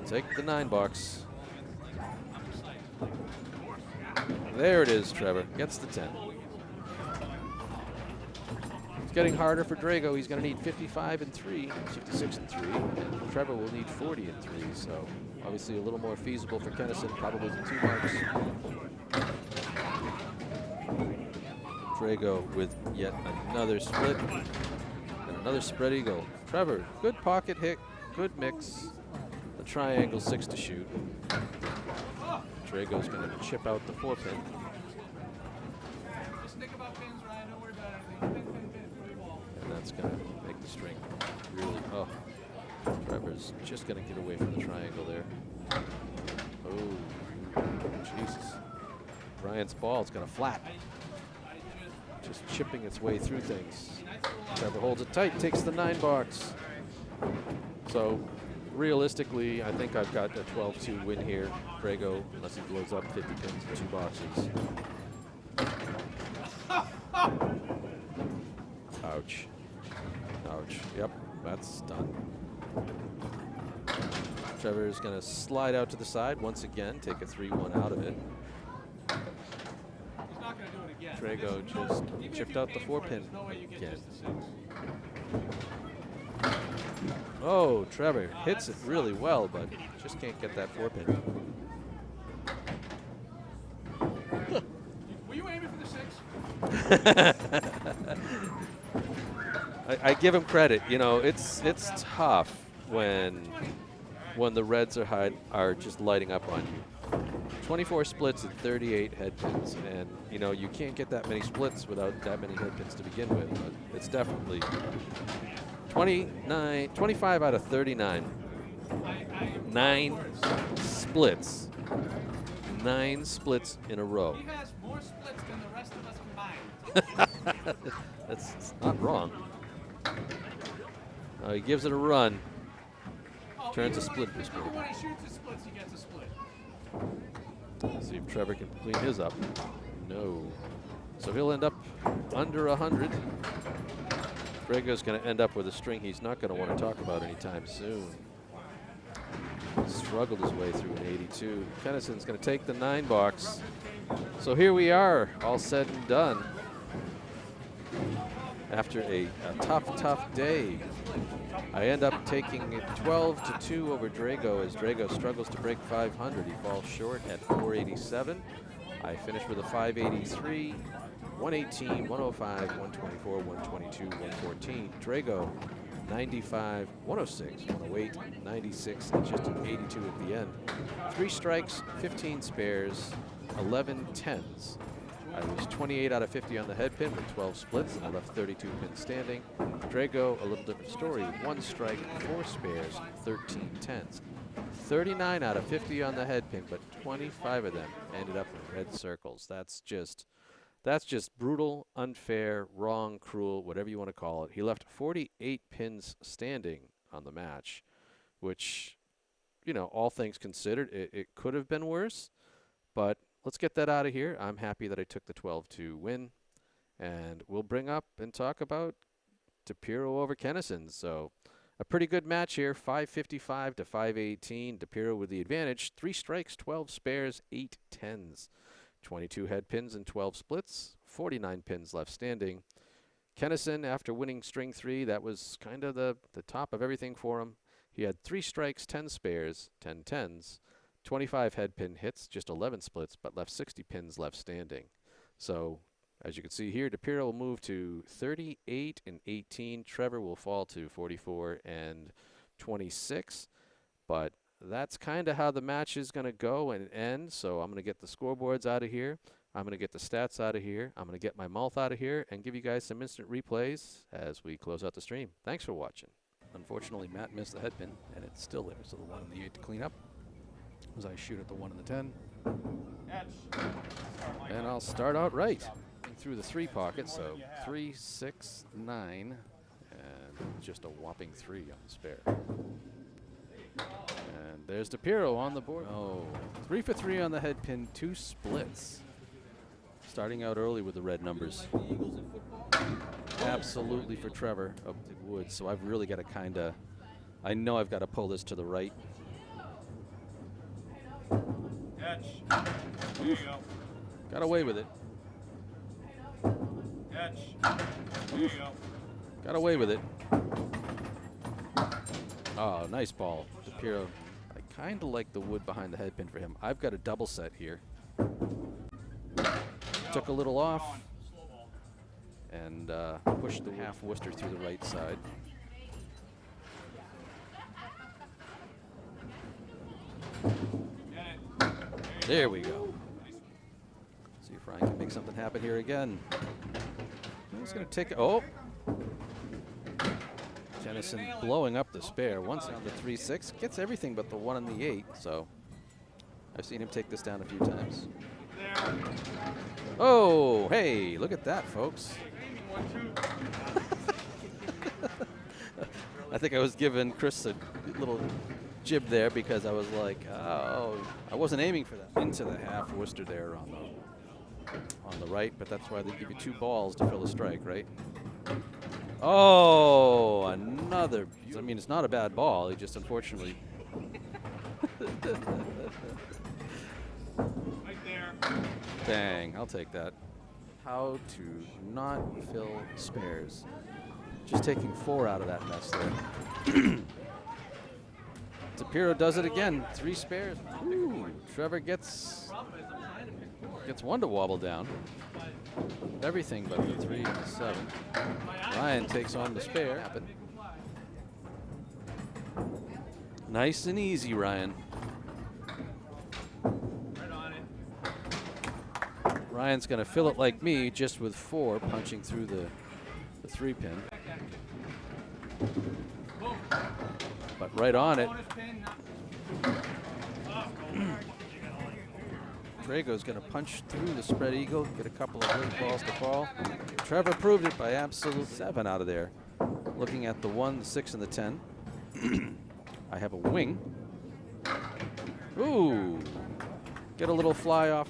[SPEAKER 4] Take the 9-box. There it is, Trever. Gets the 10. It's getting harder for Drago. He's going to need 55 and 3, 56 and 3. And Trever will need 40 and 3. So obviously a little more feasible for Kenneson. Probably the 2 marks. Drago with yet another split and another spread eagle. Trever, good pocket hit, good mix. The triangle 6 to shoot. Drago's going to chip out the 4-pin.
[SPEAKER 2] Just think about pins, Ryan. Don't worry about anything. Pin.
[SPEAKER 4] And that's going to make the string really, oh. Trevor's just going to get away from the triangle there. Oh, Jesus. Ryan's ball is going to flat. Just chipping its way through things. Trever holds it tight, takes the 9-box. So realistically, I think I've got a 12-2 win here. Drago, unless he blows up 50 pins in 2 boxes. Ouch. Ouch. Yep, that's done. Trever is going to slide out to the side once again, take a 3-1 out of it.
[SPEAKER 2] He's not going to do it again.
[SPEAKER 4] Drago just
[SPEAKER 2] Even if
[SPEAKER 4] chipped
[SPEAKER 2] you
[SPEAKER 4] out the
[SPEAKER 2] pay
[SPEAKER 4] 4
[SPEAKER 2] for it,
[SPEAKER 4] pin
[SPEAKER 2] there's no way you get
[SPEAKER 4] again.
[SPEAKER 2] just a 6.
[SPEAKER 4] Oh, Trever hits it really well, but just can't get that 4 pin.
[SPEAKER 2] Were you aiming for the 6?
[SPEAKER 4] I give him credit. You know, it's tough when the Reds are just lighting up on you. 24 splits and 38 head pins, and you know you can't get that many splits without that many head pins to begin with. But it's definitely 25 out of 39. 9 splits. 9 splits in a row.
[SPEAKER 2] He has more splits than the rest of us combined.
[SPEAKER 4] That's not wrong. He gives it a run.
[SPEAKER 2] Oh,
[SPEAKER 4] Turns a
[SPEAKER 2] even
[SPEAKER 4] split
[SPEAKER 2] when
[SPEAKER 4] to a split.
[SPEAKER 2] Even when he shoots his splits, he gets a split.
[SPEAKER 4] See if Trever can clean his up. No. So he'll end up under 100. Drago's going to end up with a string he's not going to want to talk about anytime soon. Struggled his way through an 82. Kenneson's going to take the 9 box. So here we are, all said and done. After a tough day, I end up taking it 12-2 over Drago as Drago struggles to break 500. He falls short at 487. I finish with a 583, 118, 105, 124, 122, 114. Drago 95, 106, 108, 96, and just an 82 at the end. 3 strikes, 15 spares, 11 tens. I was 28 out of 50 on the head pin with 12 splits, and I left 32 pins standing. Drago, a little different story. 1 strike, 4 spares, 13 tens. 39 out of 50 on the head pin, but 25 of them ended up in red circles. That's just brutal, unfair, wrong, cruel, whatever you want to call it. He left 48 pins standing on the match, which, you know, all things considered, it could have been worse, but let's get that out of here. I'm happy that I took the 12-2 win, and we'll bring up and talk about DiPirro over Kenneson. So a pretty good match here, 555 to 518. DiPirro with the advantage. 3 strikes, 12 spares, 8 tens. 22 head pins and 12 splits. 49 pins left standing. Kenneson, after winning string 3, that was kind of the top of everything for him. He had 3 strikes, 10 spares, 10 tens. 25 head pin hits, just 11 splits, but left 60 pins left standing. So, as you can see here, DiPirro will move to 38 and 18. Trever will fall to 44 and 26. But that's kind of how the match is going to go and end. So I'm going to get the scoreboards out of here. I'm going to get the stats out of here. I'm going to get my mouth out of here and give you guys some instant replays as we close out the stream. Thanks for watching.
[SPEAKER 1] Unfortunately, Matt missed the head pin, and it's still there. So the 1 and the 8 to clean up as I shoot at the 1 and the 10. And I'll start out right through the 3 pocket. So 3, 6, 9, and just a whopping 3 on the spare. And there's DiPirro on the board. Oh, 3 for 3 on the head pin, 2 splits. Starting out early with the red numbers. Absolutely for Trever of the woods. So I've really got to kind of, I know I've got to pull this to the right.
[SPEAKER 3] Catch. There you go.
[SPEAKER 1] Got away with it.
[SPEAKER 3] Catch. There you go.
[SPEAKER 1] Got away with it. Oh, nice ball. DiPirro. I kind of like the wood behind the head pin for him. I've got a double set here. Took a little off and pushed the half Worcester through the right side. There we go. See if Ryan can make something happen here again. He's going to take it. Oh! Kenneson blowing up the spare. Once on the 3-6. Gets everything but the 1 and the 8. So I've seen him take this down a few times. Oh, hey, look at that, folks. I think I was giving Chris a little jib there because I was like, oh, I wasn't aiming for that. Into the half Worcester there on the right, but that's why they give you 2 balls to fill a strike, right? Oh, another. I mean, it's not a bad ball. He just unfortunately.
[SPEAKER 3] Right there.
[SPEAKER 1] Dang, I'll take that.
[SPEAKER 4] how to not fill spares. Just taking 4 out of that mess there. DiPirro does it again. 3 spares. Ooh, Trever gets one to wobble down. Everything but the 3 and the 7. Ryan takes on the spare. Nice and easy, Ryan. Ryan's going to fill it like me, just with 4 punching through the 3 pin. But right on it. Drago's going to punch through the spread eagle, get a couple of good balls to fall. Trever proved it by absolute 7 out of there. Looking at the 1, the 6, and the 10. I have a wing. Ooh. Get a little fly off.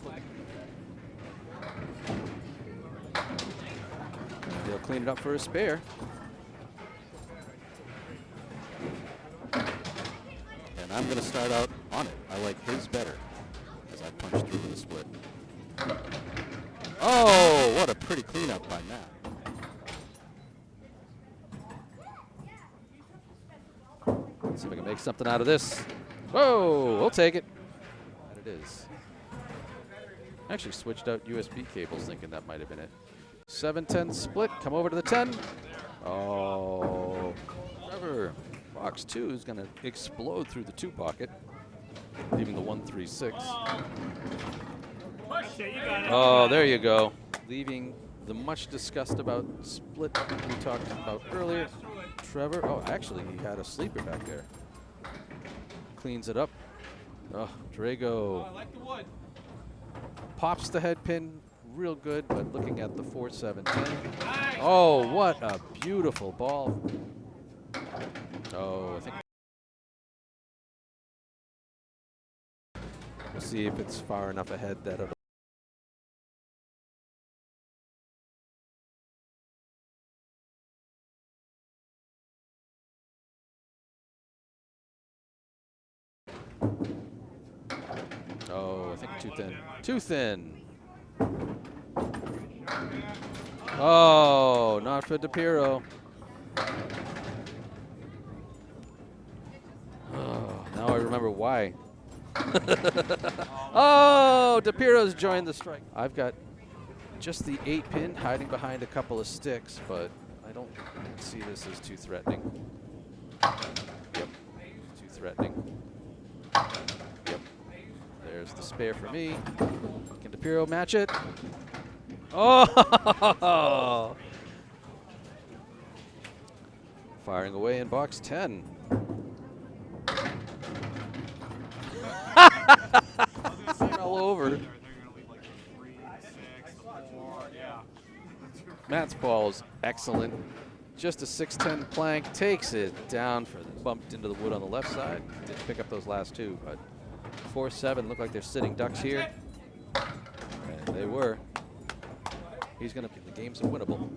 [SPEAKER 4] They'll clean it up for a spare. And I'm going to start out on it. I like his better as I punch through the split. Oh, what a pretty cleanup by Matt. Let's see if I can make something out of this. Whoa, we'll take it. And it is. I actually switched out USB cables thinking that might have been it. 7-10 split, come over to the 10. Oh, Trever. Box 2 is going to explode through the 2 pocket, leaving the 1-3-6. Oh, there you go. Leaving the much discussed about split we talked about earlier. Trever, oh, actually, he had a sleeper back there. Cleans it up. Oh, Drago.
[SPEAKER 2] I like the wood.
[SPEAKER 4] Pops the head pin real good, but looking at the 4-7-10. Oh, what a beautiful ball. Oh, I think we'll see if it's far enough ahead that it'll. Oh, I think too thin. Too thin. Oh, not for DiPirro. Oh, now I remember why. Oh, DiPirro's joined the strike. I've got just the 8 pin hiding behind a couple of sticks, but I don't see this as too threatening. Yep, too threatening. Yep, there's the spare for me. Can DiPirro match it? Oh! Firing away in box 10. All over. Matt's ball is excellent. Just a 6-10 plank, takes it down for the bumped into the wood on the left side. Didn't pick up those last 2, but 4-7 look like they're sitting ducks here. And they were. He's going to be the game's winnable.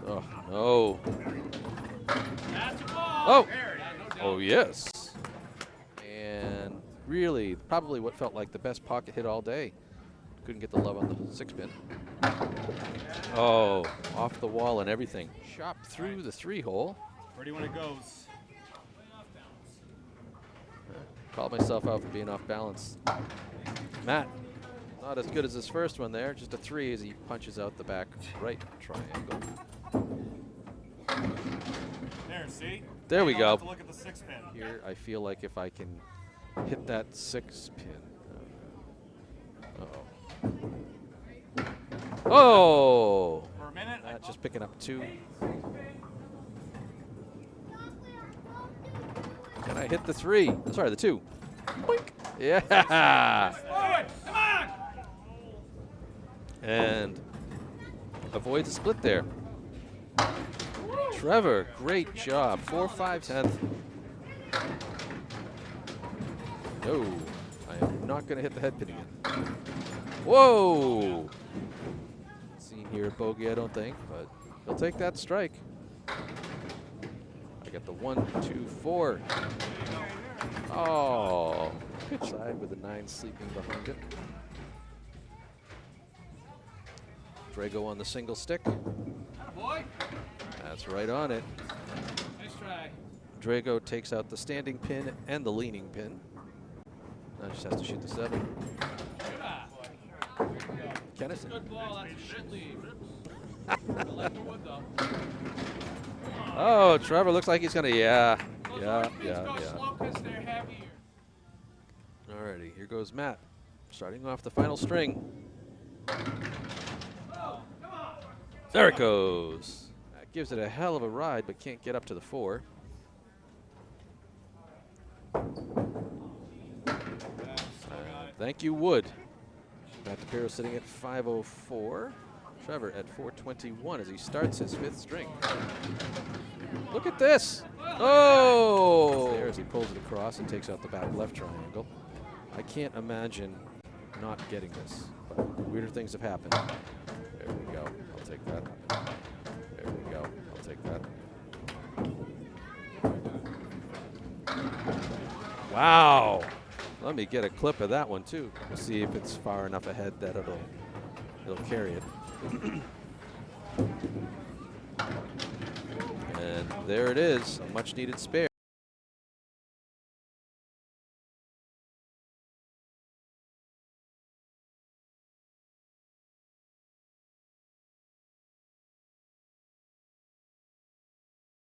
[SPEAKER 4] Oh, no. Oh! Oh, yes. And really, probably what felt like the best pocket hit all day. Couldn't get the love on the 6 pin. Oh, off the wall and everything. Chopped through the 3 hole.
[SPEAKER 3] Ready when it goes.
[SPEAKER 4] Called myself out for being off balance. Matt, not as good as his first one there. Just a 3 as he punches out the back right triangle.
[SPEAKER 3] There, see?
[SPEAKER 4] There we
[SPEAKER 3] Now
[SPEAKER 4] go.
[SPEAKER 3] have to look at the 6 pin.
[SPEAKER 4] Here, I feel like if I can hit that 6 pin. Oh!
[SPEAKER 3] For a minute, I
[SPEAKER 4] Just picking up 2. And I hit the 3. Sorry, the 2. Boink. Yeah!
[SPEAKER 2] Forward, come on!
[SPEAKER 4] And avoids a split there. Trever, great job. 4-5-10. No, I am not going to hit the head pin again. Whoa! Seen here at Bogey, I don't think, but he'll take that strike. I got the 1, 2, 4. Oh, pitch side with a 9 sleeping behind it. Drago on the single stick.
[SPEAKER 2] Boy.
[SPEAKER 4] That's right on it.
[SPEAKER 2] Nice try.
[SPEAKER 4] Drago takes out the standing pin and the leaning pin. Now just has to shoot the 7. Kenneson.
[SPEAKER 2] Good ball. That's a shit lead. I like the wood though.
[SPEAKER 4] Oh, Trever looks like he's gonna, yeah.
[SPEAKER 2] Those
[SPEAKER 4] Yeah,
[SPEAKER 2] orange pins
[SPEAKER 4] yeah,
[SPEAKER 2] go
[SPEAKER 4] yeah.
[SPEAKER 2] slow 'cause they're heavier.
[SPEAKER 4] Alrighty, here goes Matt. Starting off the final string. There it goes. That gives it a hell of a ride, but can't get up to the 4. Thank you, Wood. Matt DiPirro sitting at 504. Trever at 421 as he starts his 5th string. Look at this. Oh! There as he pulls it across and takes out the back left triangle. I can't imagine not getting this, but weirder things have happened. There we go. I'll take that. There we go. I'll take that. Wow. Let me get a clip of that one too. We'll see if it's far enough ahead that it'll carry it. And there it is, a much needed spare.